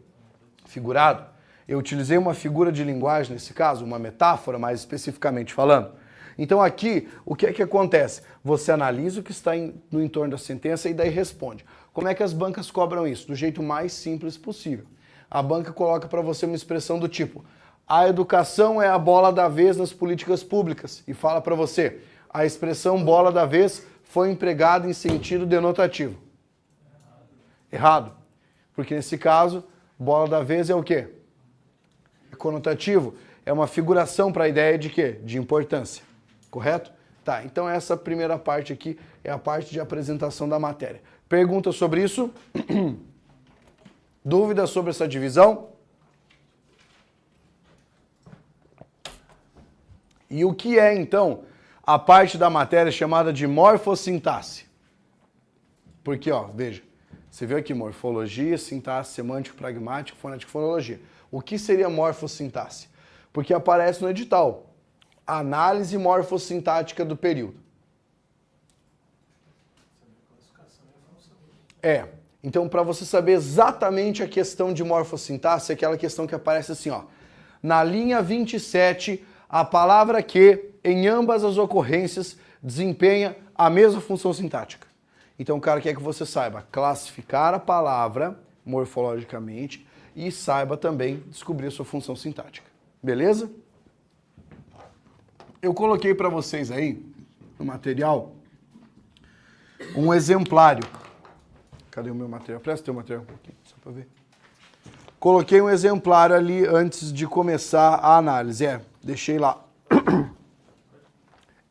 Figurado. Eu utilizei uma figura de linguagem nesse caso, uma metáfora, mais especificamente falando. Então aqui, o que é que acontece? Você analisa o que está no entorno da sentença e daí responde. Como é que as bancas cobram isso? Do jeito mais simples possível. A banca coloca para você uma expressão do tipo: a educação é a bola da vez nas políticas públicas. E fala para você: a expressão bola da vez foi empregada em sentido denotativo. Errado. Porque nesse caso, bola da vez é o quê? Conotativo. É uma figuração para a ideia de quê? De importância. Correto? Tá, então essa primeira parte aqui é a parte de apresentação da matéria. Pergunta sobre isso? Dúvidas sobre essa divisão? E o que é, então, a parte da matéria chamada de morfossintaxe? Porque, ó, veja, você viu aqui morfologia, sintaxe, semântico, pragmático, fonético, fonologia. O que seria morfossintaxe? Porque aparece no edital. Análise morfossintática do período. Então, para você saber exatamente a questão de morfossintaxe, é aquela questão que aparece assim, ó. Na linha 27, a palavra que, em ambas as ocorrências, desempenha a mesma função sintática. Então, o cara quer que você saiba classificar a palavra morfologicamente e saiba também descobrir a sua função sintática. Beleza? Eu coloquei para vocês aí, no material, um exemplário. Cadê o meu material? Presta o teu material um pouquinho, só para ver. Coloquei um exemplário ali antes de começar a análise. Deixei lá.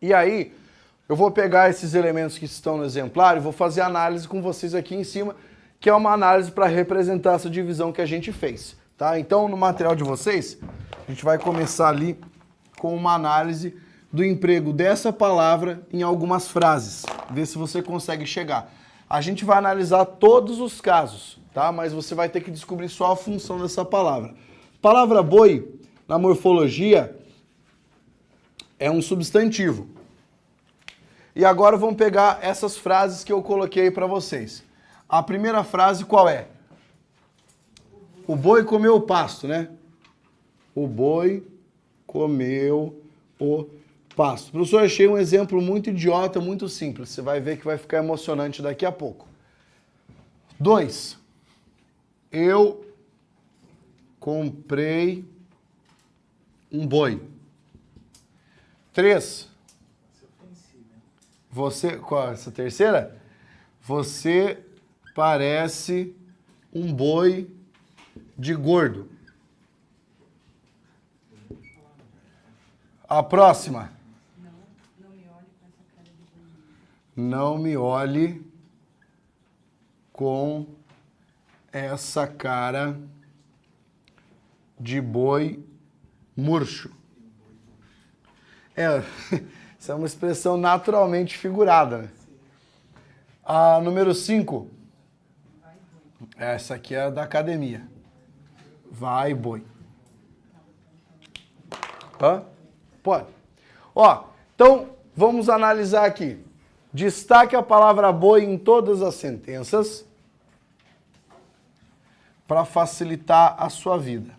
E aí, eu vou pegar esses elementos que estão no exemplário e vou fazer análise com vocês aqui em cima, que é uma análise para representar essa divisão que a gente fez. Tá? Então, no material de vocês, a gente vai começar ali com uma análise do emprego dessa palavra em algumas frases. Ver se você consegue chegar. A gente vai analisar todos os casos, tá? Mas você vai ter que descobrir só a função dessa palavra. Palavra boi, na morfologia, é um substantivo. E agora vamos pegar essas frases que eu coloquei para vocês. A primeira frase qual é? O boi comeu o pasto, né? O boi comeu o pasto. Professor, achei um exemplo muito idiota, muito simples. Você vai ver que vai ficar emocionante daqui a pouco. 2. Eu comprei um boi. 3. Você, qual é essa terceira? Você parece um boi de gordo. A próxima. Não me olhe com essa cara de boi murcho. Essa é uma expressão naturalmente figurada, né? A número 5. Essa aqui é da academia. Vai, boi. Hã? Pode. Ó, então vamos analisar aqui. Destaque a palavra boi em todas as sentenças para facilitar a sua vida.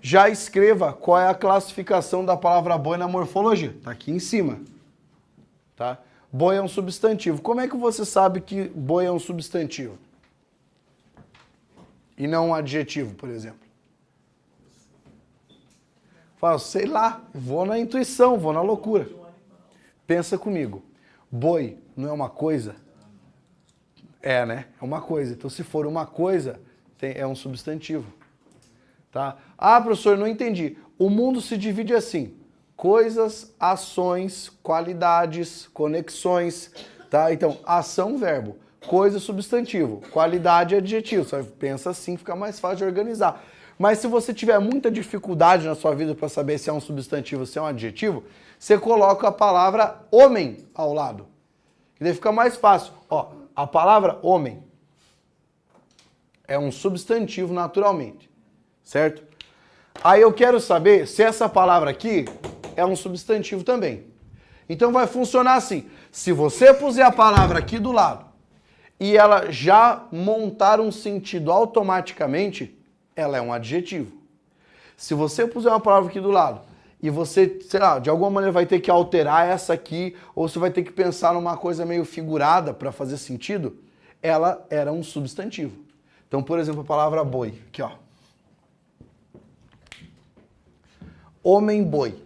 Já escreva qual é a classificação da palavra boi na morfologia. Está aqui em cima. Tá? Boi é um substantivo. Como é que você sabe que boi é um substantivo? E não um adjetivo, por exemplo. Fala, sei lá, vou na intuição, vou na loucura. Pensa comigo. Boi não é uma coisa? É, né? É uma coisa. Então, se for uma coisa, é um substantivo. Tá? Ah, professor, não entendi. O mundo se divide assim. Coisas, ações, qualidades, conexões. Tá? Então, ação, verbo. Coisa, substantivo. Qualidade, adjetivo. Você pensa assim, fica mais fácil de organizar. Mas se você tiver muita dificuldade na sua vida para saber se é um substantivo ou se é um adjetivo, você coloca a palavra homem ao lado. E daí fica mais fácil. Ó, a palavra homem É um substantivo naturalmente, certo? Aí eu quero saber se essa palavra aqui é um substantivo também. Então vai funcionar assim. Se você puser a palavra aqui do lado e ela já montar um sentido automaticamente, ela é um adjetivo. Se você puser uma palavra aqui do lado e você, sei lá, de alguma maneira vai ter que alterar essa aqui, ou você vai ter que pensar numa coisa meio figurada para fazer sentido, ela era um substantivo. Então, por exemplo, a palavra boi, aqui ó. Homem-boi.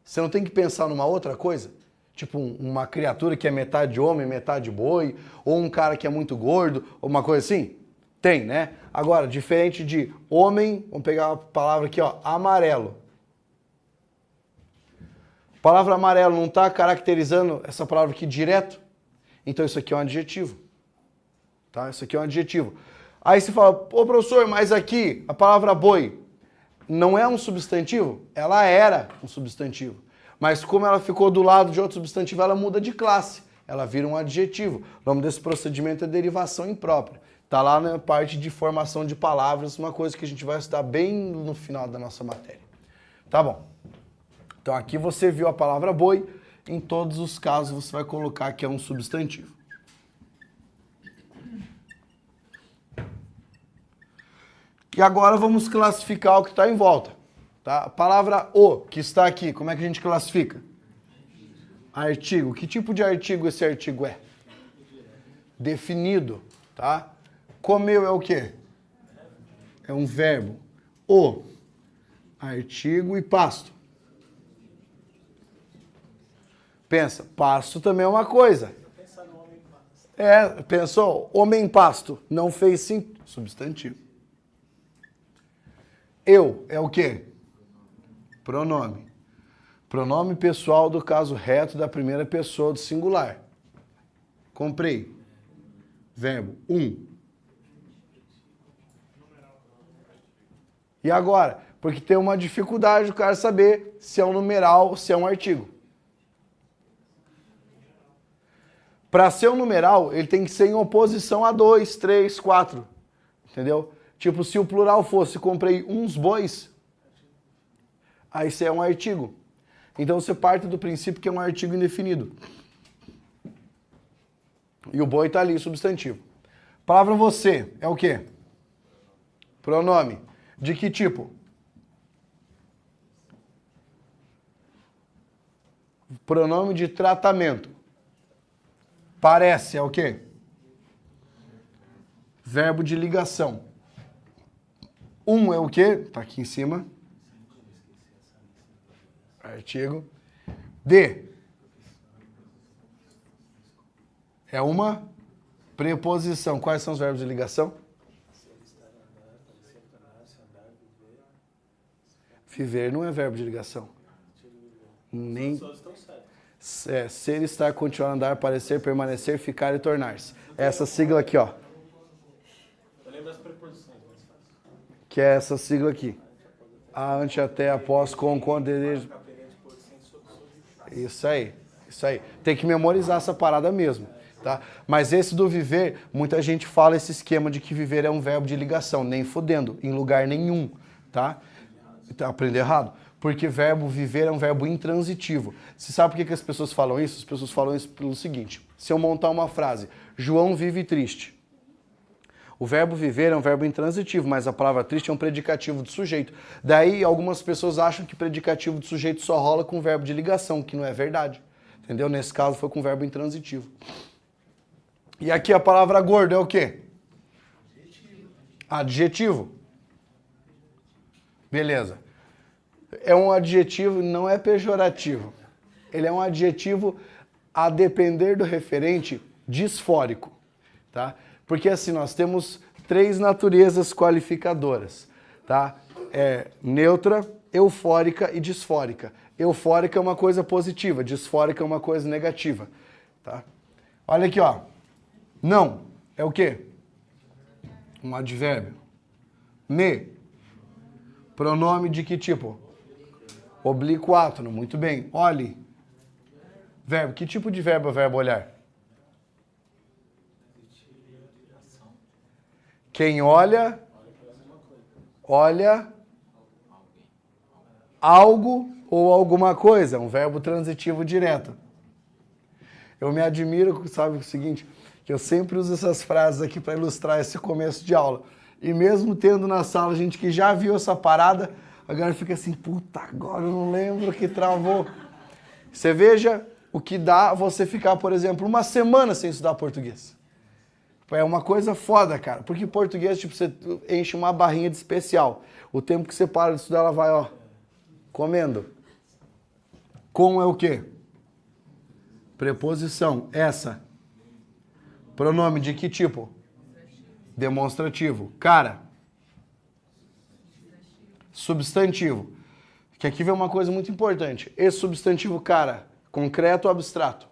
Você não tem que pensar numa outra coisa? Tipo uma criatura que é metade homem, metade boi, ou um cara que é muito gordo, ou uma coisa assim? Tem, né? Agora, diferente de homem, vamos pegar a palavra aqui, ó, amarelo. A palavra amarelo não está caracterizando essa palavra aqui direto? Então isso aqui é um adjetivo. Tá? Isso aqui é um adjetivo. Aí você fala, ô professor, mas aqui a palavra boi não é um substantivo? Ela era um substantivo. Mas como ela ficou do lado de outro substantivo, ela muda de classe. Ela vira um adjetivo. O nome desse procedimento é derivação imprópria. Está lá na parte de formação de palavras, uma coisa que a gente vai estudar bem no final da nossa matéria. Tá bom. Então aqui você viu a palavra boi. Em todos os casos você vai colocar que é um substantivo. E agora vamos classificar o que está em volta. Tá? A palavra o, que está aqui, como é que a gente classifica? Artigo. Que tipo de artigo esse artigo é? Definido. Tá? Comeu é o quê? É um verbo. O, artigo e pasto. Pensa, pasto também é uma coisa. Pensou? Homem-pasto. Não fez sim. Substantivo. Eu é o quê? Pronome. Pronome pessoal do caso reto da primeira pessoa do singular. Comprei. Verbo. E agora? Porque tem uma dificuldade o cara saber se é um numeral ou se é um artigo. Para ser um numeral, ele tem que ser em oposição a 2, 3, 4. Entendeu? Tipo, se o plural fosse comprei uns bois, aí isso é um artigo. Então você parte do princípio que é um artigo indefinido. E o boi está ali, substantivo. Palavra você é o quê? Pronome. De que tipo? Pronome de tratamento. Parece é o quê? Verbo de ligação. É o quê? Tá aqui em cima. Artigo. De. É uma preposição. Quais são os verbos de ligação? Viver não é verbo de ligação. Nem. Ser, estar, continuar, andar, parecer, permanecer, ficar e tornar-se. Essa sigla aqui, ó. Eu lembro das preposições, mais fácil. Que é essa sigla aqui. A, ante, até, após, com, desejo. Isso aí, isso aí. Tem que memorizar essa parada mesmo, tá? Mas esse do viver, muita gente fala esse esquema de que viver é um verbo de ligação, nem fodendo, em lugar nenhum, tá? Aprender errado. Porque verbo viver é um verbo intransitivo. Você sabe por que as pessoas falam isso? As pessoas falam isso pelo seguinte. Se eu montar uma frase, João vive triste. O verbo viver é um verbo intransitivo, mas a palavra triste é um predicativo de sujeito. Daí algumas pessoas acham que predicativo de sujeito só rola com verbo de ligação, que não é verdade. Entendeu? Nesse caso foi com verbo intransitivo. E aqui a palavra gordo é o quê? Adjetivo. Beleza. É um adjetivo, não é pejorativo. Ele é um adjetivo a depender do referente disfórico, tá? Porque assim, nós temos 3 naturezas qualificadoras, tá? Neutra, eufórica e disfórica. Eufórica é uma coisa positiva, disfórica é uma coisa negativa, tá? Olha aqui, ó. Não é o quê? Um advérbio. Pronome de que tipo? Oblíquo muito bem. Olhe. Verbo. Que tipo de verbo é o verbo olhar? Quem olha algo ou alguma coisa. É um verbo transitivo direto. Eu me admiro, sabe o seguinte, que eu sempre uso essas frases aqui para ilustrar esse começo de aula. E mesmo tendo na sala gente que já viu essa parada, agora fica assim, puta, agora eu não lembro que travou. Você veja o que dá você ficar, por exemplo, uma semana sem estudar português. É uma coisa foda, cara. Porque português, tipo, você enche uma barrinha de especial. O tempo que você para de estudar, ela vai, ó, comendo. Com é o quê? Preposição. Essa. Pronome de que tipo? Demonstrativo. Cara. Substantivo. Que aqui vem uma coisa muito importante. Esse substantivo, cara, concreto ou abstrato?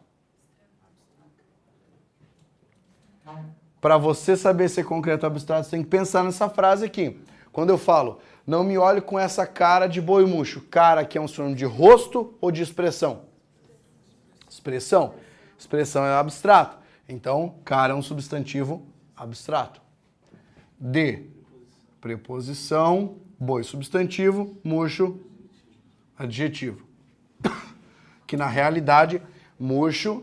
Para você saber se é concreto ou abstrato, você tem que pensar nessa frase aqui. Quando eu falo, não me olhe com essa cara de boi murcho. Cara aqui é um sinônimo de rosto ou de expressão? Expressão. Expressão é abstrato. Então, cara é um substantivo abstrato. De, preposição, boi substantivo, murcho, adjetivo. Que na realidade, murcho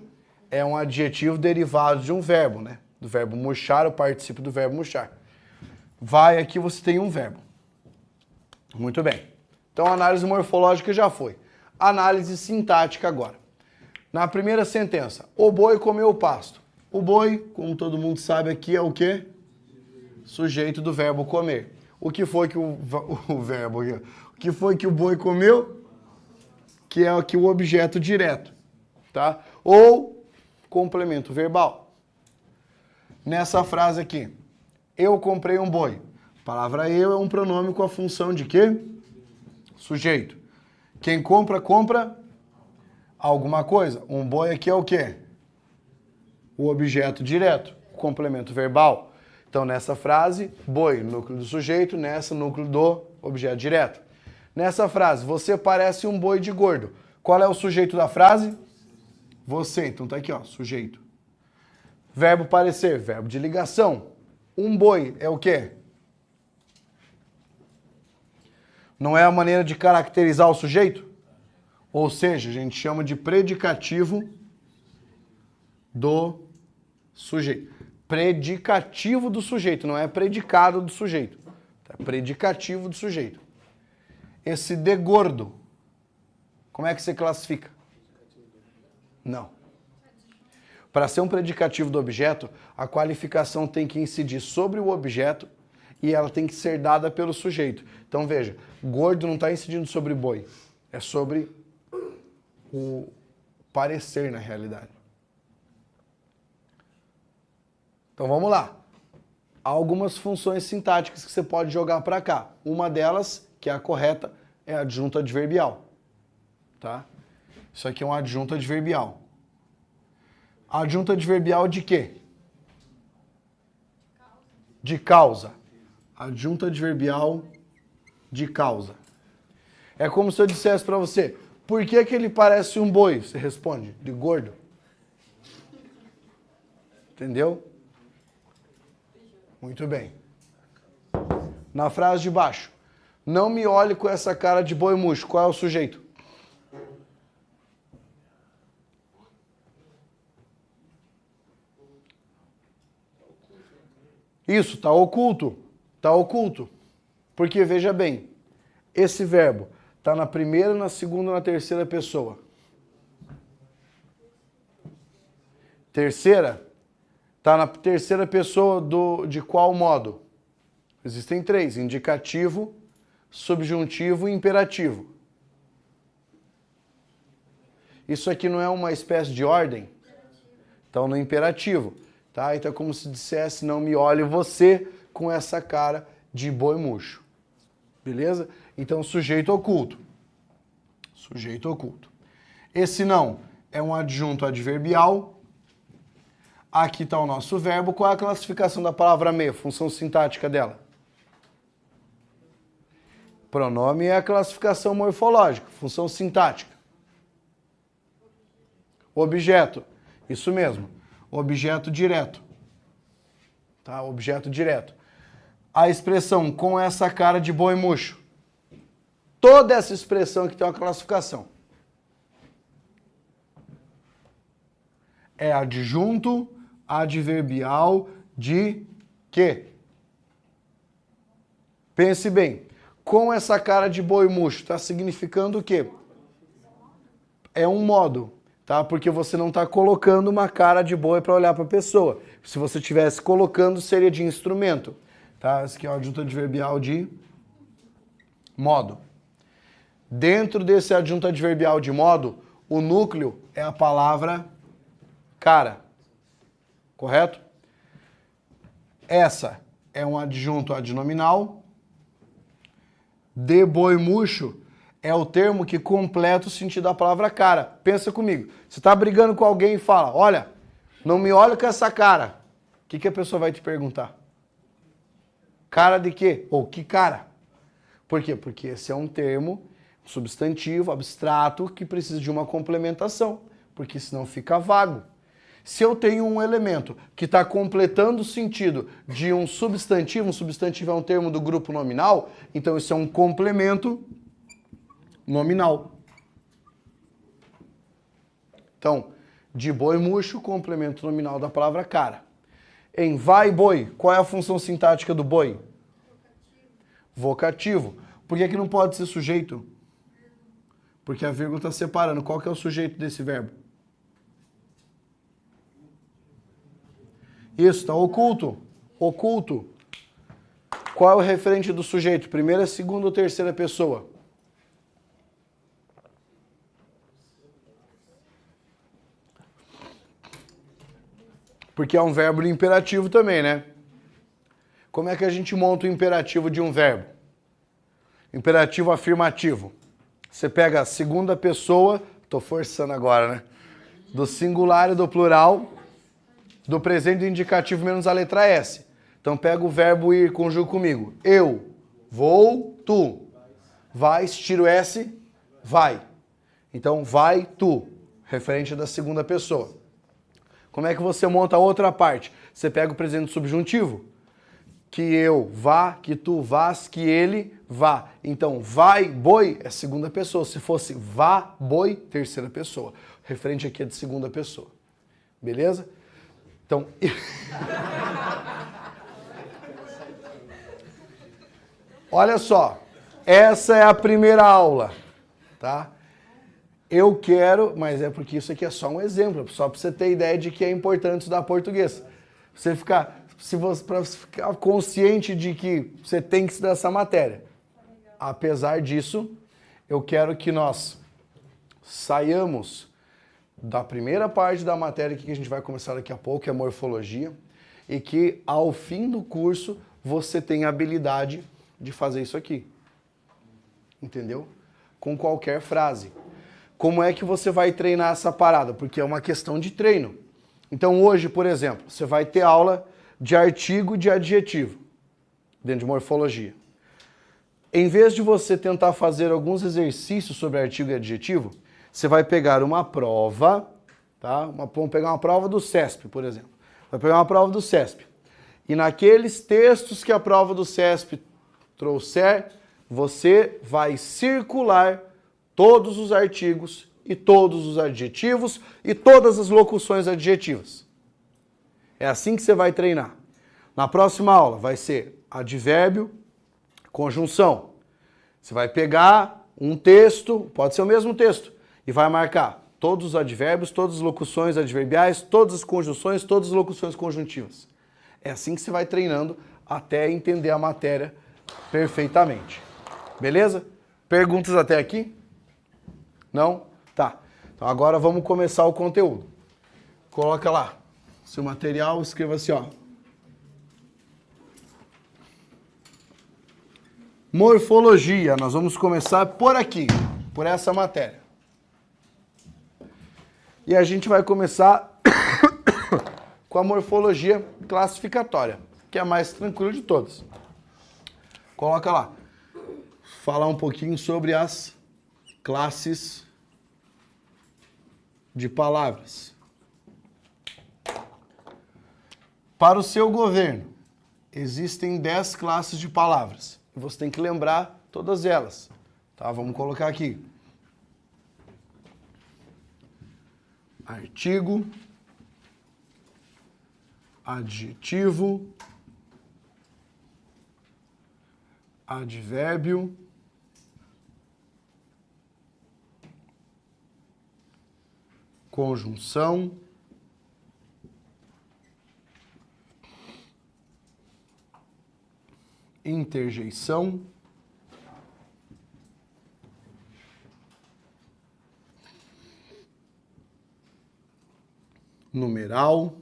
é um adjetivo derivado de um verbo, né? Do verbo murchar, o particípio do verbo murchar. Vai, aqui você tem um verbo. Muito bem. Então, a análise morfológica já foi. Análise sintática agora. Na primeira sentença, o boi comeu o pasto. O boi, como todo mundo sabe aqui, é o quê? Sujeito do verbo comer. O que foi que o verbo aqui? O que foi que o boi comeu? Que é aqui o objeto direto, tá? Ou complemento verbal. Nessa frase aqui, eu comprei um boi. A palavra eu é um pronome com a função de quê? Sujeito. Quem compra, compra alguma coisa. Um boi aqui é o quê? O objeto direto, o complemento verbal. Então, nessa frase, boi, núcleo do sujeito, nessa, núcleo do objeto direto. Nessa frase, você parece um boi de gordo. Qual é o sujeito da frase? Você. Então, tá aqui, ó, sujeito. Verbo parecer, verbo de ligação. Um boi é o quê? Não é a maneira de caracterizar o sujeito? Ou seja, a gente chama de predicativo do sujeito. Predicativo do sujeito, não é predicado do sujeito. É predicativo do sujeito. Esse de gordo, como é que você classifica? Não. Para ser um predicativo do objeto, a qualificação tem que incidir sobre o objeto e ela tem que ser dada pelo sujeito. Então veja, gordo não está incidindo sobre boi, é sobre o parecer na realidade. Então vamos lá. Há algumas funções sintáticas que você pode jogar para cá. Uma delas, que é a correta, é a adjunto adverbial. Tá? Isso aqui é um adjunto adverbial. Adjunto adverbial de quê? De causa. Adjunto adverbial de causa. É como se eu dissesse para você, por que que ele parece um boi? Você responde, de gordo. Entendeu? Muito bem. Na frase de baixo, não me olhe com essa cara de boi murcho. Qual é o sujeito? Isso, está oculto. Está oculto. Porque, veja bem, esse verbo está na primeira, na segunda ou na terceira pessoa? Terceira? Está na terceira pessoa de qual modo? Existem três, indicativo, subjuntivo e imperativo. Isso aqui não é uma espécie de ordem? Então, no imperativo. Tá? Então é como se dissesse, não me olhe você com essa cara de boi murcho. Beleza? Então, sujeito oculto. Sujeito oculto. Esse não é um adjunto adverbial. Aqui está o nosso verbo. Qual é a classificação da palavra me? Função sintática dela? Pronome é a classificação morfológica. Função sintática. Objeto. Isso mesmo. Objeto direto. Tá? Objeto direto. a expressão com essa cara de boi murcho. Toda essa expressão aqui tem uma classificação. É adjunto adverbial de quê? Pense bem. Com essa cara de boi murcho, está significando o quê? É um modo, tá? Porque você não está colocando uma cara de boi para olhar para a pessoa. Se você estivesse colocando, seria de instrumento. Tá? Esse aqui é o adjunto adverbial de modo. Dentro desse adjunto adverbial de modo, o núcleo é a palavra cara. Correto? Essa é um adjunto adnominal. De boi murcho é o termo que completa o sentido da palavra cara. Pensa comigo. Você está brigando com alguém e fala, olha, não me olha com essa cara. O que a pessoa vai te perguntar? Cara de quê? Ou que cara? Por quê? Porque esse é um termo substantivo, abstrato, que precisa de uma complementação. Porque senão fica vago. Se eu tenho um elemento que está completando o sentido de um substantivo é um termo do grupo nominal, então isso é um complemento nominal. Então, de boi murcho, complemento nominal da palavra cara. Em vai boi, qual é a função sintática do boi? Vocativo. Por que não pode ser sujeito? Porque a vírgula está separando. Qual que é o sujeito desse verbo? Isso, está oculto. Oculto. Qual é o referente do sujeito? Primeira, segunda ou terceira pessoa? Porque é um verbo de imperativo também, né? Como é que a gente monta o imperativo de um verbo? Imperativo afirmativo. Você pega a segunda pessoa, estou forçando agora, né? Do singular e do plural, do presente do indicativo menos a letra S. Então pega o verbo ir, conjuga comigo. Eu, vou, tu. Vais, tiro S, vai. Então vai, tu. Referente da segunda pessoa. Como é que você monta a outra parte? Você pega o presente subjuntivo. Que eu vá, que tu vás, que ele vá. Então, vai, boi é segunda pessoa. Se fosse vá, boi, terceira pessoa. Referente aqui é de segunda pessoa. Beleza? Então... Olha só. Essa é a primeira aula. Tá? Eu quero, mas é porque isso aqui é só um exemplo, só para você ter ideia de que é importante estudar português. Para você ficar consciente de que você tem que estudar essa matéria. Apesar disso, eu quero que nós saiamos da primeira parte da matéria que a gente vai começar daqui a pouco, que é morfologia, e que ao fim do curso você tenha a habilidade de fazer isso aqui. Entendeu? Com qualquer frase. Como é que você vai treinar essa parada? Porque é uma questão de treino. Então hoje, por exemplo, você vai ter aula de artigo e de adjetivo, dentro de morfologia. Em vez de você tentar fazer alguns exercícios sobre artigo e adjetivo, você vai pegar uma prova, tá? Vamos pegar uma prova do CESP, por exemplo. Vai pegar uma prova do CESP. E naqueles textos que a prova do CESP trouxer, você vai circular todos os artigos e todos os adjetivos e todas as locuções adjetivas. É assim que você vai treinar. Na próxima aula vai ser advérbio, conjunção. Você vai pegar um texto, pode ser o mesmo texto, e vai marcar todos os advérbios, todas as locuções adverbiais, todas as conjunções, todas as locuções conjuntivas. É assim que você vai treinando até entender a matéria perfeitamente. Beleza? Perguntas até aqui? Não? Tá. Então agora vamos começar o conteúdo. Coloca lá seu material, escreva assim, ó. Morfologia. Nós vamos começar por aqui, por essa matéria. E a gente vai começar com a morfologia classificatória, que é a mais tranquila de todas. Coloca lá. Falar um pouquinho sobre as classes de palavras. Para o seu governo, existem 10 classes de palavras. E você tem que lembrar todas elas. Tá? Vamos colocar aqui. Artigo, adjetivo, advérbio, conjunção, interjeição, numeral,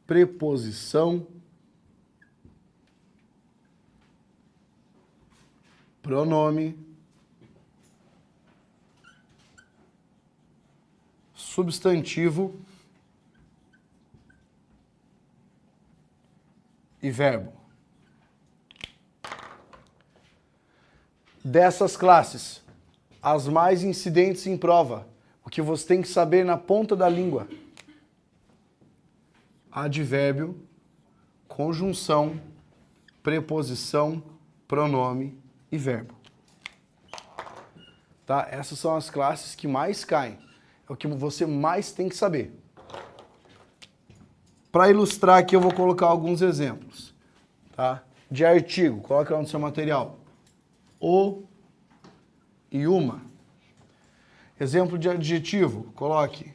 preposição, pronome, substantivo e verbo. Dessas classes, as mais incidentes em prova, o que você tem que saber na ponta da língua: advérbio, conjunção, preposição, pronome e verbo. Tá? Essas são as classes que mais caem. É o que você mais tem que saber. Para ilustrar aqui, eu vou colocar alguns exemplos. Tá? De artigo, coloca lá no seu material. O e uma. Exemplo de adjetivo, coloque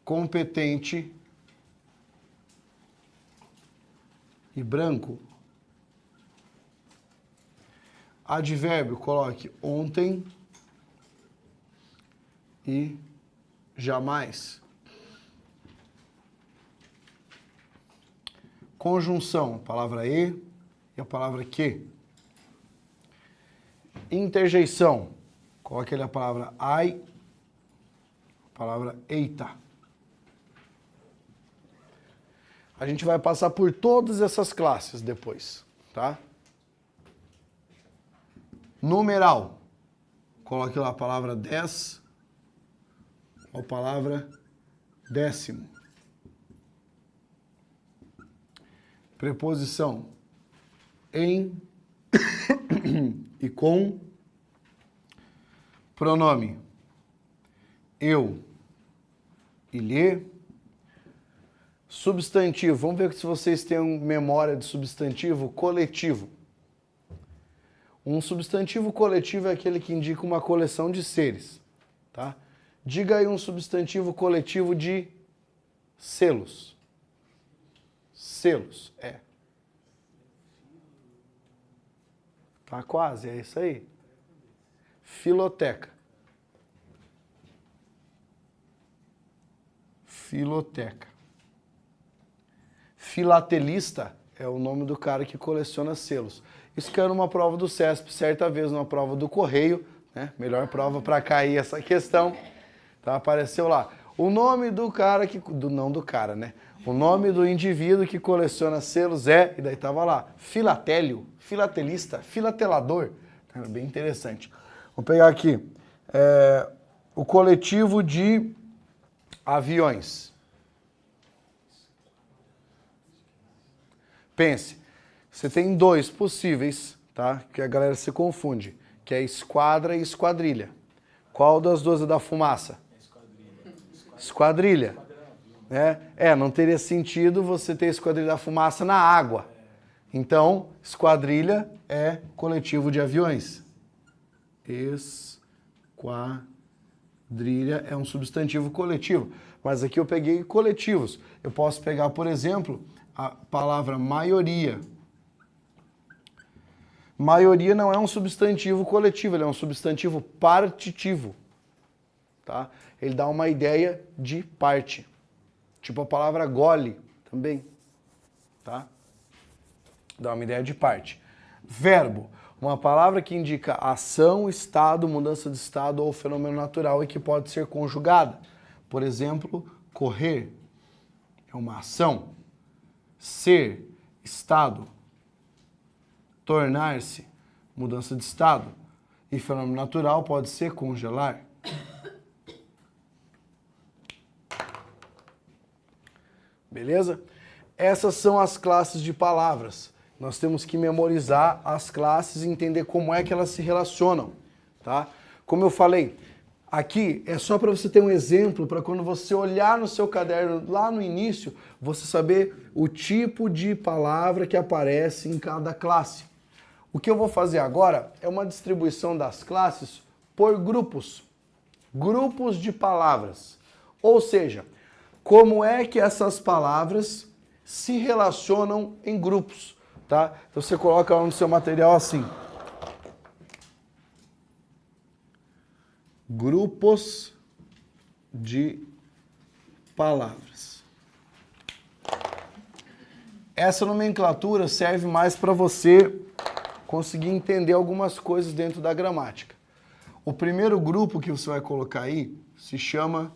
competente e branco. Advérbio, coloque ontem e jamais. Conjunção, a palavra e a palavra que. Interjeição, coloque ali a palavra ai, a palavra eita. A gente vai passar por todas essas classes depois, tá? Numeral, coloque lá a palavra 10 ou a palavra décimo. Preposição, em e com. Pronome, eu e lhe. Substantivo, vamos ver se vocês têm memória de substantivo coletivo. Um substantivo coletivo é aquele que indica uma coleção de seres, tá? Diga aí um substantivo coletivo de selos. Selos, é. Tá quase, é isso aí. Filoteca. Filoteca. Filatelista é o nome do cara que coleciona selos. Isso caiu numa prova do CESP, certa vez numa prova do Correio, né? Melhor prova para cair essa questão. Tá? Apareceu lá. O nome do cara que... não do cara, né? O nome do indivíduo que coleciona selos é... E daí tava lá. Filatélio, filatelista, filatelador. Bem interessante. Vou pegar aqui. O coletivo de aviões. Pense, você tem dois possíveis, tá? Que a galera se confunde, que é esquadra e esquadrilha. Qual das duas é da fumaça? Esquadrilha. Não teria sentido você ter esquadrilha da fumaça na água. Então, esquadrilha é coletivo de aviões. Esquadrilha é um substantivo coletivo. Mas aqui eu peguei coletivos. Eu posso pegar, por exemplo, a palavra maioria. Maioria não é um substantivo coletivo, ele é um substantivo partitivo. Tá? Ele dá uma ideia de parte. Tipo a palavra gole também. Tá? Dá uma ideia de parte. Verbo, uma palavra que indica ação, estado, mudança de estado ou fenômeno natural e que pode ser conjugada. Por exemplo, correr é uma ação. Ser, estado. Tornar-se, mudança de estado. E fenômeno natural pode ser congelar. Beleza? Essas são as classes de palavras. Nós temos que memorizar as classes e entender como é que elas se relacionam, tá? Como eu falei, aqui é só para você ter um exemplo, para quando você olhar no seu caderno lá no início, você saber o tipo de palavra que aparece em cada classe. O que eu vou fazer agora é uma distribuição das classes por grupos. Grupos de palavras. Ou seja, como é que essas palavras se relacionam em grupos, tá? Então você coloca no seu material assim. Grupos de palavras. Essa nomenclatura serve mais para você conseguir entender algumas coisas dentro da gramática. O primeiro grupo que você vai colocar aí se chama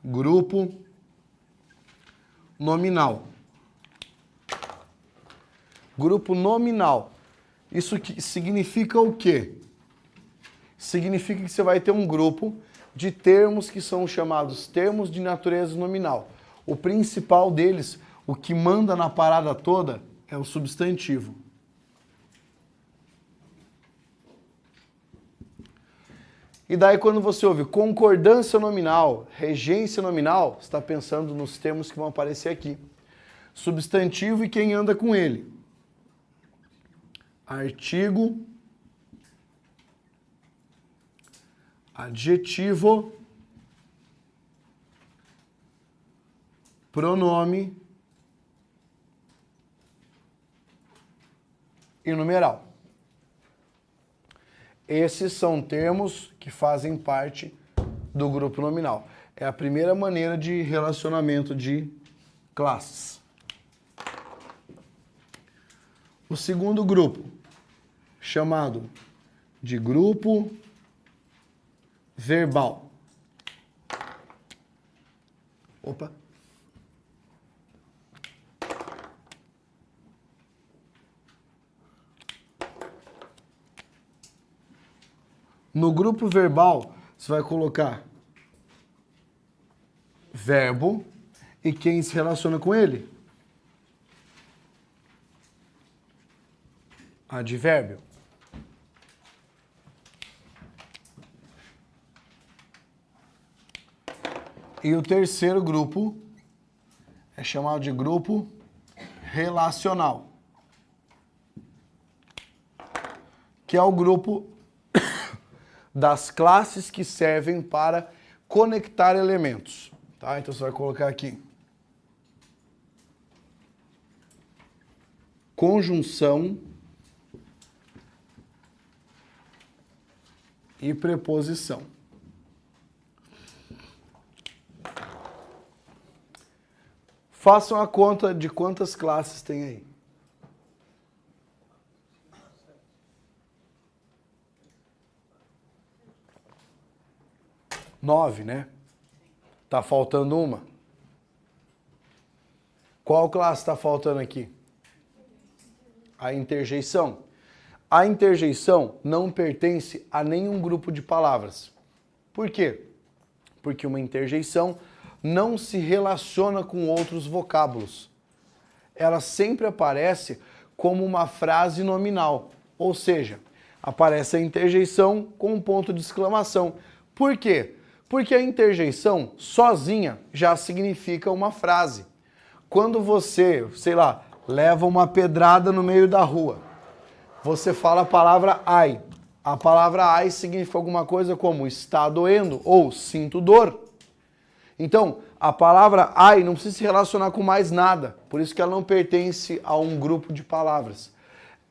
grupo nominal. Grupo nominal. Isso significa o quê? Significa que você vai ter um grupo de termos que são chamados termos de natureza nominal. O principal deles, o que manda na parada toda, é o substantivo. E daí quando você ouve concordância nominal, regência nominal, você está pensando nos termos que vão aparecer aqui. Substantivo e quem anda com ele. Artigo, adjetivo, pronome e numeral. Esses são termos que fazem parte do grupo nominal. É a primeira maneira de relacionamento de classes. O segundo grupo, chamado de grupo verbal. Opa! No grupo verbal, você vai colocar verbo e quem se relaciona com ele? Advérbio. E o terceiro grupo é chamado de grupo relacional, que é o grupo das classes que servem para conectar elementos. Tá? Então você vai colocar aqui conjunção e preposição. Façam a conta de quantas classes tem aí. 9, né? Tá faltando uma. Qual classe está faltando aqui? A interjeição. A interjeição não pertence a nenhum grupo de palavras. Por quê? Porque uma interjeição não se relaciona com outros vocábulos. Ela sempre aparece como uma frase nominal, ou seja, aparece a interjeição com um ponto de exclamação. Por quê? Porque a interjeição sozinha já significa uma frase. Quando você, sei lá, leva uma pedrada no meio da rua, você fala a palavra ai. A palavra ai significa alguma coisa como está doendo ou sinto dor. Então, a palavra ai não precisa se relacionar com mais nada, por isso que ela não pertence a um grupo de palavras.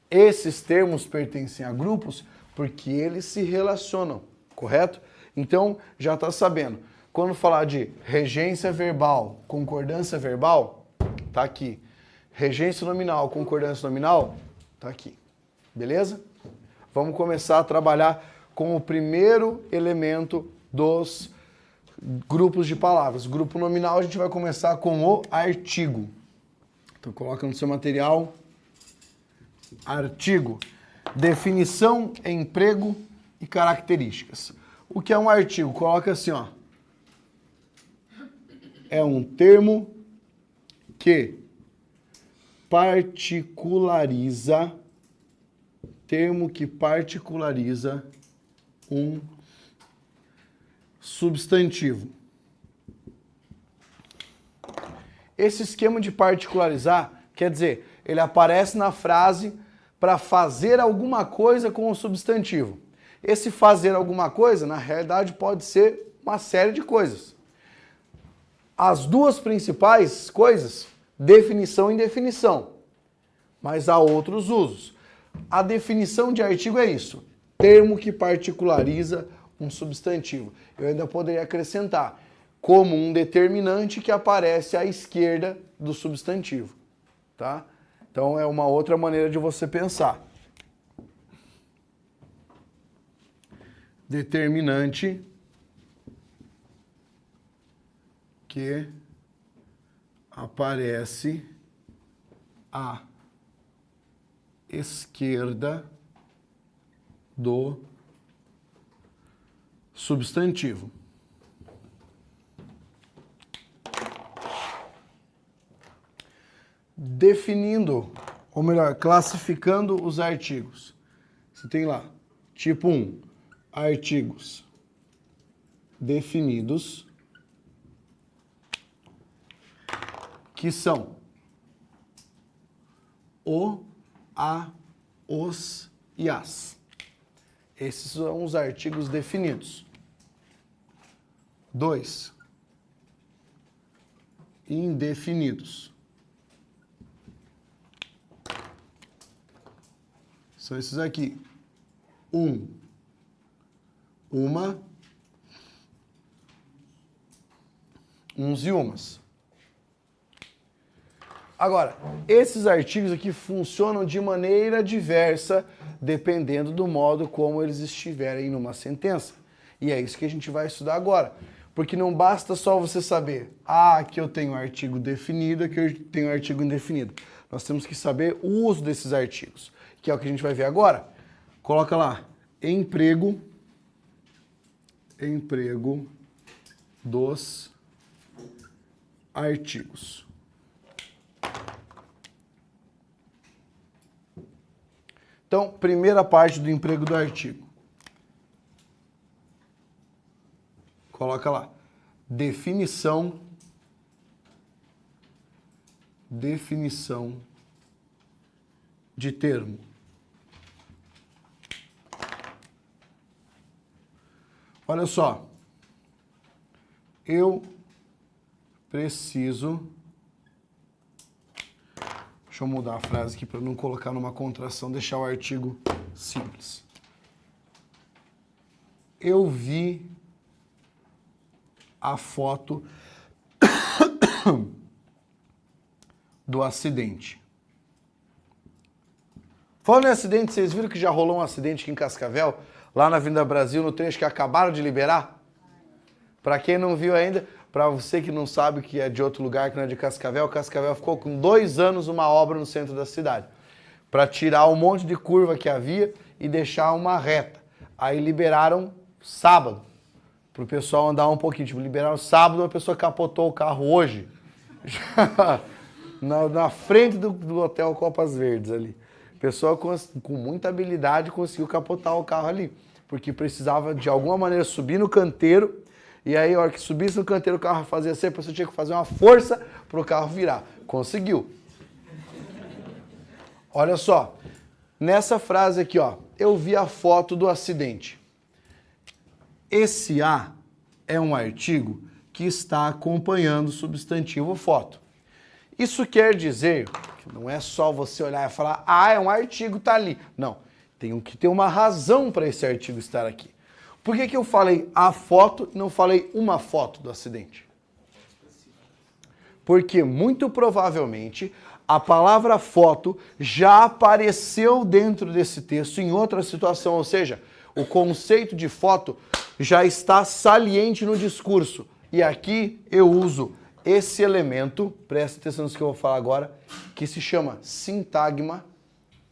Esses termos pertencem a grupos porque eles se relacionam, correto? Então, já está sabendo. Quando falar de regência verbal, concordância verbal, tá aqui. Regência nominal, concordância nominal, tá aqui. Beleza? Vamos começar a trabalhar com o primeiro elemento dos grupos de palavras. Grupo nominal, a gente vai começar com o artigo. Então, coloca no seu material. Artigo. Definição, emprego e características. O que é um artigo? Coloca assim, ó. é um termo que particulariza um substantivo. Esse esquema de particularizar quer dizer, ele aparece na frase para fazer alguma coisa com o substantivo. Esse fazer alguma coisa, na realidade, pode ser uma série de coisas. As duas principais coisas, definição e indefinição. Mas há outros usos. A definição de artigo é isso: termo que particulariza um substantivo. Eu ainda poderia acrescentar como um determinante que aparece à esquerda do substantivo, tá? Então é uma outra maneira de você pensar. Determinante que aparece à esquerda do substantivo. Definindo, ou melhor, classificando os artigos. Você tem lá, tipo 1, artigos definidos, que são o, a, os e as. Esses são os artigos definidos. 2, indefinidos. São esses aqui. 1, uma, uns e umas. Agora, esses artigos aqui funcionam de maneira diversa, dependendo do modo como eles estiverem numa sentença. E é isso que a gente vai estudar agora. Porque não basta só você saber, aqui eu tenho artigo definido, aqui eu tenho artigo indefinido. Nós temos que saber o uso desses artigos, que é o que a gente vai ver agora. Coloca lá, emprego dos artigos. Então, primeira parte do emprego do artigo. Coloca lá, definição de termo. Olha só, eu preciso... Deixa eu mudar a frase aqui para não colocar numa contração, deixar o artigo simples. Eu vi a foto do acidente. Falando em acidente, vocês viram que já rolou um acidente aqui em Cascavel, lá na Avenida Brasil, no trecho que acabaram de liberar? Para quem não viu ainda, para você que não sabe que é de outro lugar, que não é de Cascavel, Cascavel ficou com 2 anos uma obra no centro da cidade, para tirar um monte de curva que havia e deixar uma reta. Aí liberaram sábado, para o pessoal andar um pouquinho. Tipo, liberaram sábado, a pessoa capotou o carro hoje, na frente do Hotel Copas Verdes ali. A pessoa com muita habilidade conseguiu capotar o carro ali, porque precisava de alguma maneira subir no canteiro. E aí, a hora que subisse no canteiro, o carro fazia assim, a pessoa tinha que fazer uma força para o carro virar. Conseguiu. Olha só, nessa frase aqui, ó, eu vi a foto do acidente. Esse A é um artigo que está acompanhando o substantivo foto. Isso quer dizer que não é só você olhar e falar, é um artigo, tá ali. Não, tem que ter uma razão para esse artigo estar aqui. Por que eu falei a foto e não falei uma foto do acidente? Porque muito provavelmente a palavra foto já apareceu dentro desse texto em outra situação, ou seja, o conceito de foto já está saliente no discurso. E aqui eu uso esse elemento, presta atenção no que eu vou falar agora, que se chama sintagma,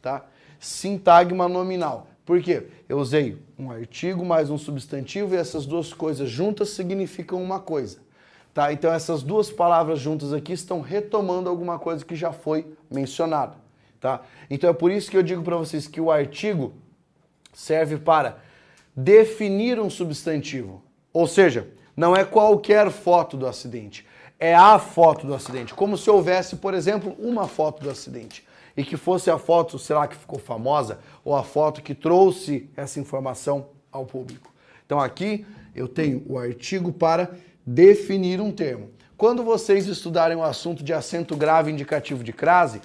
tá? Sintagma nominal. Por quê? Eu usei um artigo mais um substantivo e essas duas coisas juntas significam uma coisa. Tá? Então essas duas palavras juntas aqui estão retomando alguma coisa que já foi mencionada. Tá? Então é por isso que eu digo para vocês que o artigo serve para definir um substantivo. Ou seja, não é qualquer foto do acidente, é a foto do acidente. Como se houvesse, por exemplo, uma foto do acidente. E que fosse a foto, sei lá, que ficou famosa, ou a foto que trouxe essa informação ao público. Então aqui eu tenho o artigo para definir um termo. Quando vocês estudarem o assunto de acento grave indicativo de crase,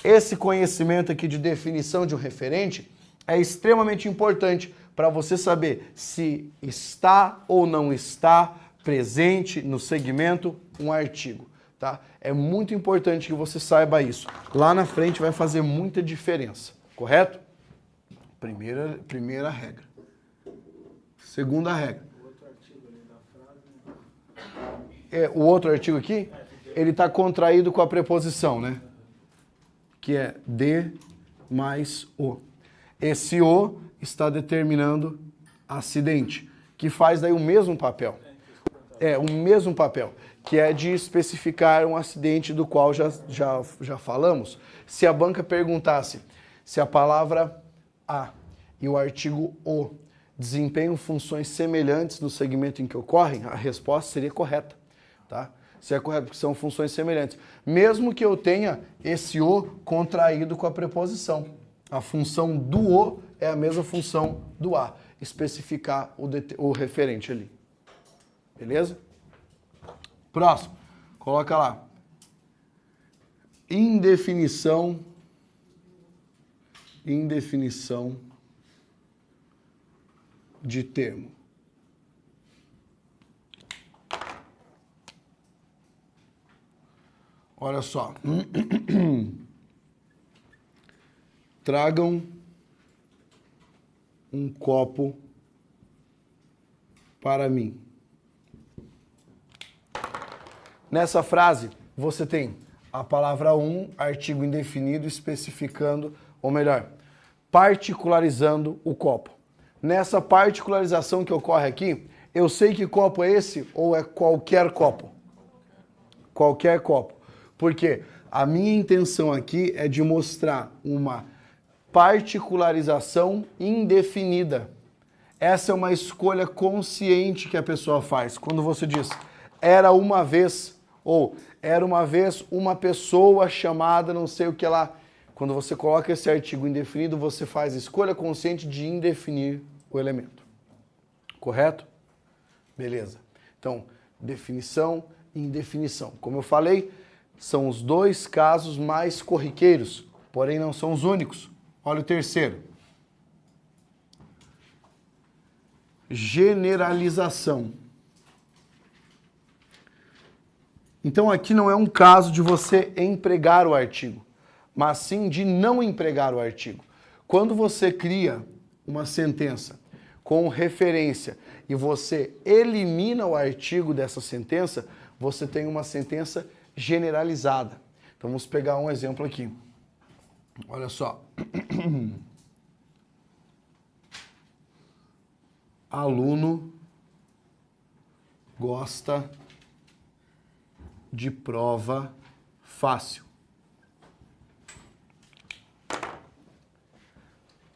esse conhecimento aqui de definição de um referente é extremamente importante para você saber se está ou não está presente no segmento um artigo. Tá? É muito importante que você saiba isso. Lá na frente vai fazer muita diferença, correto? Primeira regra. Segunda regra. O outro artigo aqui, ele está contraído com a preposição, né? Que é de mais o. Esse o está determinando acidente, que faz daí o mesmo papel. O mesmo papel, que é de especificar um acidente do qual já falamos. Se a banca perguntasse se a palavra a e o artigo o desempenham funções semelhantes no segmento em que ocorrem, a resposta seria correta. Tá? Se é correto, porque são funções semelhantes. Mesmo que eu tenha esse o contraído com a preposição. A função do o é a mesma função do a. Especificar o referente ali. Beleza? Próximo. Coloca lá. Indefinição de termo. Olha só. Tragam um copo para mim. Nessa frase, você tem a palavra artigo indefinido, especificando, ou melhor, particularizando o copo. Nessa particularização que ocorre aqui, eu sei que copo é esse ou é qualquer copo? Qualquer copo. Porque a minha intenção aqui é de mostrar uma particularização indefinida. Essa é uma escolha consciente que a pessoa faz. Quando você diz, era uma vez, ou era uma vez uma pessoa chamada não sei o que lá. Quando você coloca esse artigo indefinido, você faz escolha consciente de indefinir o elemento. Correto? Beleza. Então, definição e indefinição. Como eu falei, são os dois casos mais corriqueiros, porém não são os únicos. Olha o terceiro. Generalização. Então aqui não é um caso de você empregar o artigo, mas sim de não empregar o artigo. Quando você cria uma sentença com referência e você elimina o artigo dessa sentença, você tem uma sentença generalizada. Então vamos pegar um exemplo aqui. Olha só. Aluno gosta de prova fácil.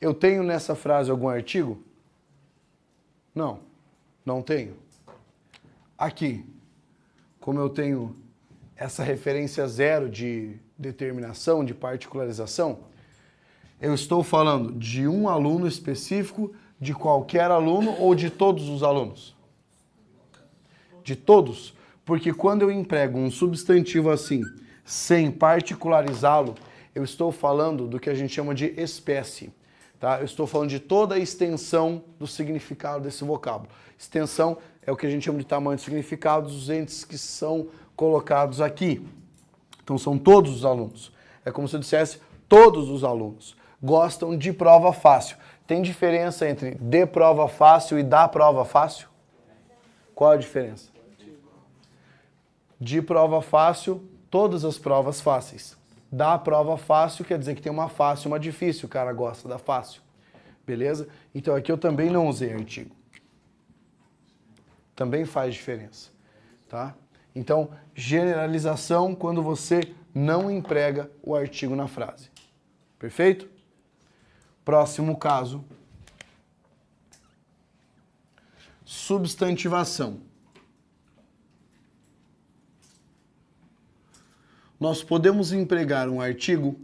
Eu tenho nessa frase algum artigo? Não, não tenho. Aqui, como eu tenho essa referência zero de determinação, de particularização, eu estou falando de um aluno específico, de qualquer aluno ou de todos os alunos? De todos. Porque quando eu emprego um substantivo assim, sem particularizá-lo, eu estou falando do que a gente chama de espécie. Tá? Eu estou falando de toda a extensão do significado desse vocábulo. Extensão é o que a gente chama de tamanho de significado dos entes que são colocados aqui. Então são todos os alunos. É como se eu dissesse todos os alunos gostam de prova fácil. Tem diferença entre de prova fácil e da prova fácil? Qual a diferença? De prova fácil, todas as provas fáceis. Da prova fácil quer dizer que tem uma fácil e uma difícil, o cara gosta da fácil. Beleza? Então aqui eu também não usei artigo. Também faz diferença. Tá? Então, generalização quando você não emprega o artigo na frase. Perfeito? Próximo caso. Substantivação. Nós podemos empregar um artigo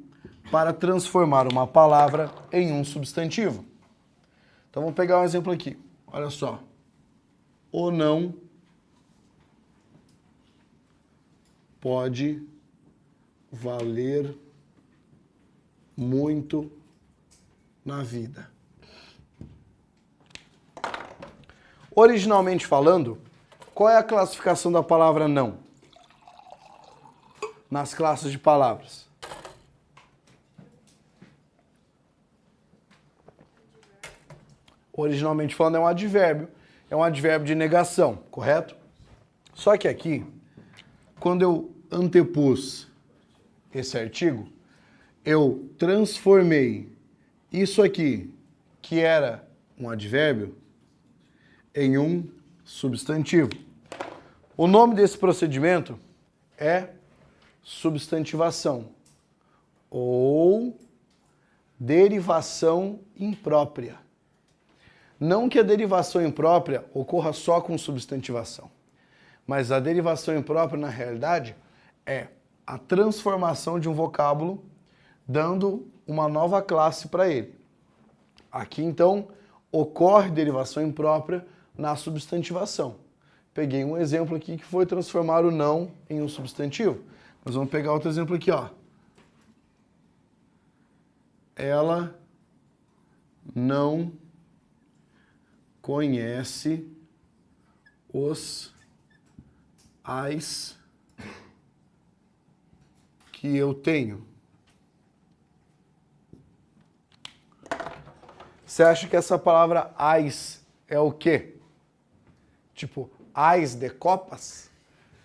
para transformar uma palavra em um substantivo. Então, vamos pegar um exemplo aqui. Olha só. O não pode valer muito na vida. Originalmente falando, qual é a classificação da palavra não? Nas classes de palavras. Originalmente falando, é um advérbio de negação, correto? Só que aqui, quando eu antepus esse artigo, eu transformei isso aqui, que era um advérbio, em um substantivo. O nome desse procedimento é substantivação ou derivação imprópria. Não que a derivação imprópria ocorra só com substantivação, mas a derivação imprópria, na realidade, é a transformação de um vocábulo dando uma nova classe para ele. Aqui, então, ocorre derivação imprópria na substantivação. Peguei um exemplo aqui que foi transformar o não em um substantivo. Nós vamos pegar outro exemplo aqui, ó. Ela não conhece os ais que eu tenho. Você acha que essa palavra ais é o quê? Tipo, ais de copas?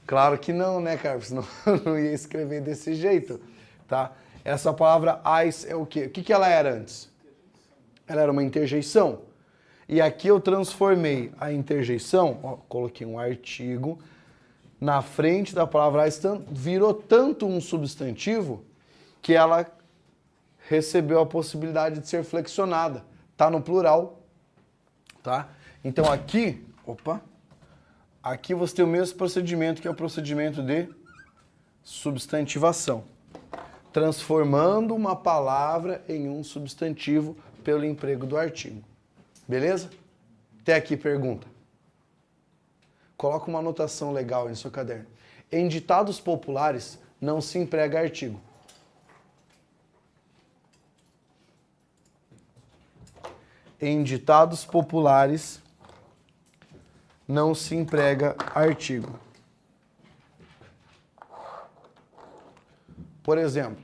Claro que não, né, Carlos? Senão eu não ia escrever desse jeito, tá? Essa palavra ais é o quê? O que ela era antes? Ela era uma interjeição. E aqui eu transformei a interjeição, ó, coloquei um artigo na frente da palavra ais, virou tanto um substantivo que ela recebeu a possibilidade de ser flexionada. Tá no plural, tá? Então aqui, aqui você tem o mesmo procedimento, que é o procedimento de substantivação. Transformando uma palavra em um substantivo pelo emprego do artigo. Beleza? Até aqui pergunta. Coloca uma anotação legal em seu caderno. Em ditados populares não se emprega artigo. Em ditados populares não se emprega artigo. Por exemplo,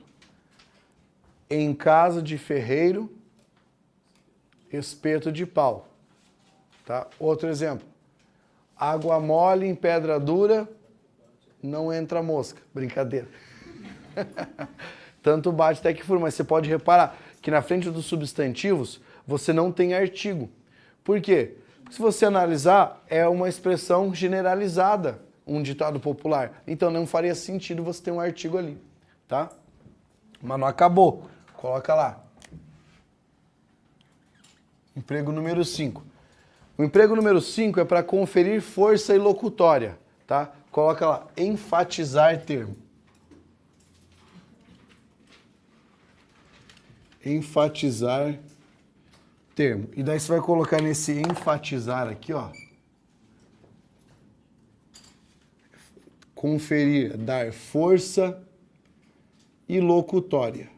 em casa de ferreiro, espeto de pau. Tá? Outro exemplo. Água mole em pedra dura, não entra mosca. Brincadeira. Tanto bate até que fura, mas você pode reparar que na frente dos substantivos você não tem artigo. Por quê? Porque se você analisar, é uma expressão generalizada, um ditado popular. Então não faria sentido você ter um artigo ali, tá? Mas não acabou. Coloca lá. Emprego número 5. O emprego número 5 é para conferir força ilocutória, tá? Coloca lá, enfatizar termo. Enfatizar termo. E daí você vai colocar nesse enfatizar aqui, ó. Conferir, dar força ilocutória.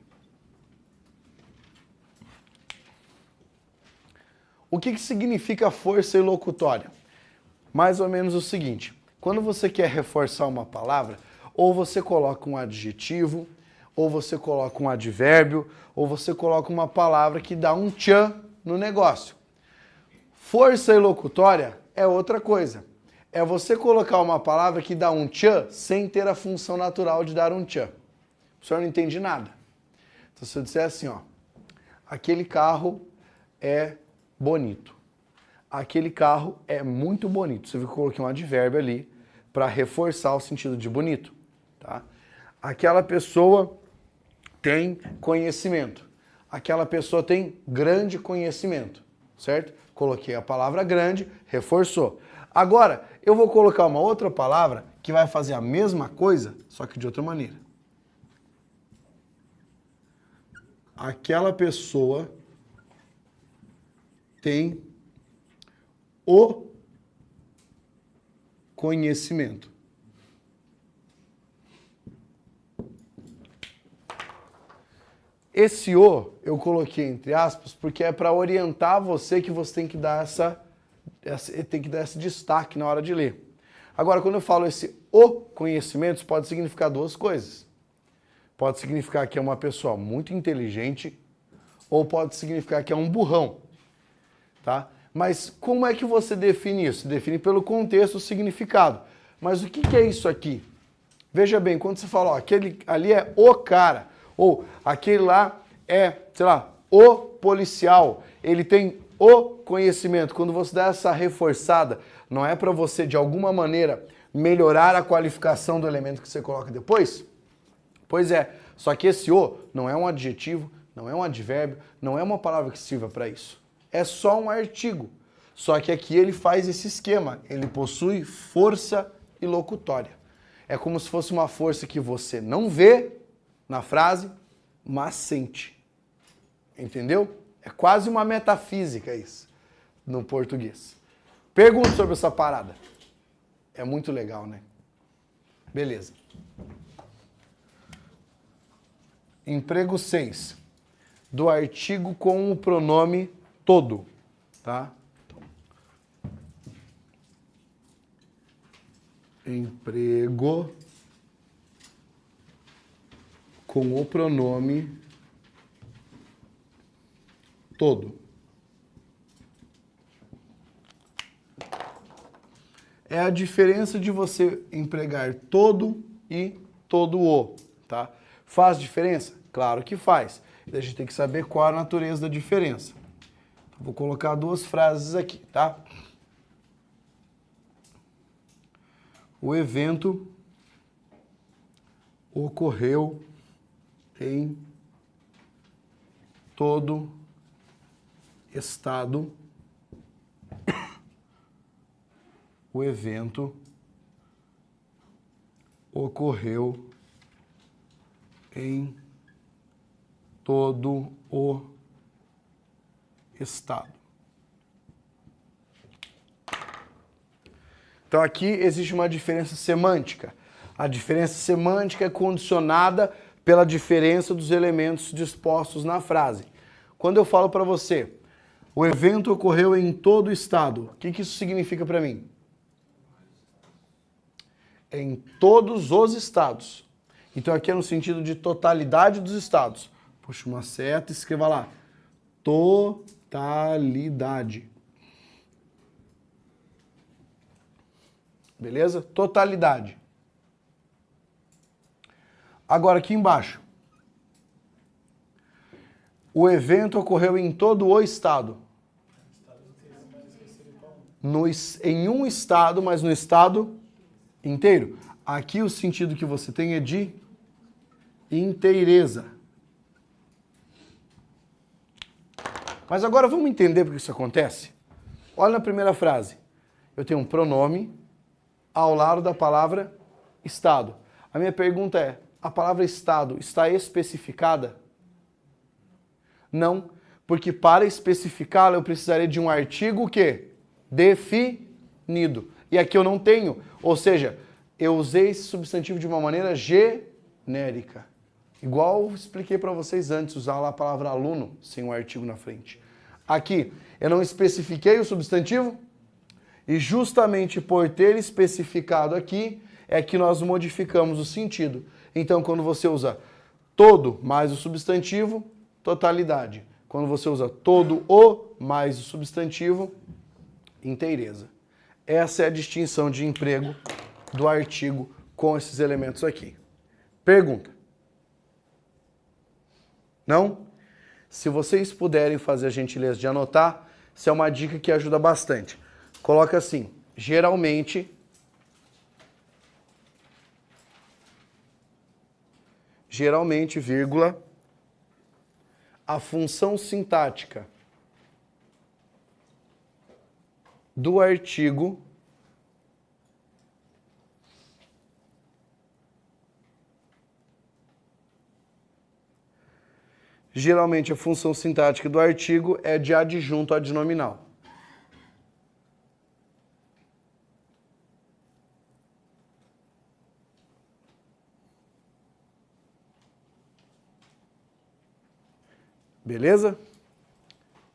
O que significa força ilocutória? Mais ou menos o seguinte, quando você quer reforçar uma palavra, ou você coloca um adjetivo, ou você coloca um advérbio, ou você coloca uma palavra que dá um tchan no negócio. Força ilocutória é outra coisa. É você colocar uma palavra que dá um tchan sem ter a função natural de dar um tchan. O senhor não entende nada. Então se eu disser assim, ó, aquele carro é bonito. Aquele carro é muito bonito. Você viu que eu coloquei um advérbio ali para reforçar o sentido de bonito, tá? Aquela pessoa tem conhecimento. Aquela pessoa tem grande conhecimento, certo? Coloquei a palavra grande, reforçou. Agora, eu vou colocar uma outra palavra que vai fazer a mesma coisa, só que de outra maneira. Aquela pessoa tem o conhecimento. Esse o eu coloquei entre aspas porque é para orientar você que você tem que dar esse destaque na hora de ler. Agora, quando eu falo esse o conhecimento, isso pode significar duas coisas. Pode significar que é uma pessoa muito inteligente ou pode significar que é um burrão, tá? Mas como é que você define isso? Define pelo contexto, o significado. Mas o que é isso aqui? Veja bem, quando você fala, ó, aquele ali é o cara, ou aquele lá é, sei lá, o policial, ele tem o conhecimento. Quando você dá essa reforçada, não é para você, de alguma maneira, melhorar a qualificação do elemento que você coloca depois? Pois é, só que esse o não é um adjetivo, não é um advérbio, não é uma palavra que sirva para isso. É só um artigo. Só que aqui ele faz esse esquema, ele possui força ilocutória. É como se fosse uma força que você não vê na frase, mas sente. Entendeu? É quase uma metafísica isso, no português. Pergunta sobre essa parada. É muito legal, né? Beleza. Emprego 6. Do artigo com o pronome todo, tá? Emprego com o pronome todo. É a diferença de você empregar todo e todo o, tá? Faz diferença? Claro que faz. A gente tem que saber qual a natureza da diferença. Vou colocar duas frases aqui, tá? O evento ocorreu em todo estado. O evento ocorreu em todo o estado. Então aqui existe uma diferença semântica. A diferença semântica é condicionada pela diferença dos elementos dispostos na frase. Quando eu falo para você, o evento ocorreu em todo o estado, o que isso significa para mim? Em todos os estados. Então aqui é no sentido de totalidade dos estados. Puxa uma seta e escreva lá. Totalidade. Beleza? Totalidade. Agora aqui embaixo. O evento ocorreu em todo o estado. Em um estado, mas no estado inteiro. Aqui o sentido que você tem é de inteireza. Mas agora vamos entender por que isso acontece? Olha na primeira frase. Eu tenho um pronome ao lado da palavra estado. A minha pergunta é, a palavra estado está especificada? Não, porque para especificá-la eu precisaria de um artigo o quê? Definido. E aqui eu não tenho. Ou seja, eu usei esse substantivo de uma maneira genérica. Igual eu expliquei para vocês antes, usar lá a palavra aluno sem um artigo na frente. Aqui, eu não especifiquei o substantivo e justamente por ter especificado aqui é que nós modificamos o sentido. Então, quando você usa todo mais o substantivo, totalidade. Quando você usa todo o mais o substantivo, inteireza. Essa é a distinção de emprego do artigo com esses elementos aqui. Pergunta. Não? Se vocês puderem fazer a gentileza de anotar, isso é uma dica que ajuda bastante. Coloca assim, geralmente, geralmente, vírgula, a função sintática do artigo geralmente a função sintática do artigo é de adjunto adnominal. Beleza?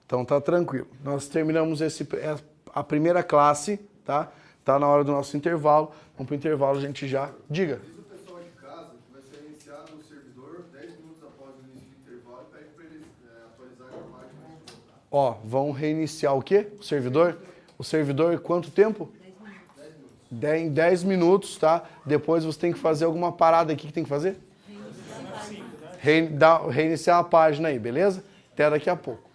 Então tá tranquilo. Nós terminamos a primeira classe, tá? Tá na hora do nosso intervalo. Vamos pro intervalo, a gente já... Diga. Diz o pessoal de casa que vai ser iniciado o servidor 10 minutos após o início do intervalo e pede para eles atualizar a página antes de voltar. Ó, vão reiniciar o quê? O servidor? O servidor, quanto tempo? 10 minutos. 10 minutos, tá? Depois você tem que fazer alguma parada aqui. O que tem que fazer? Reiniciar a página aí, beleza? Até daqui a pouco.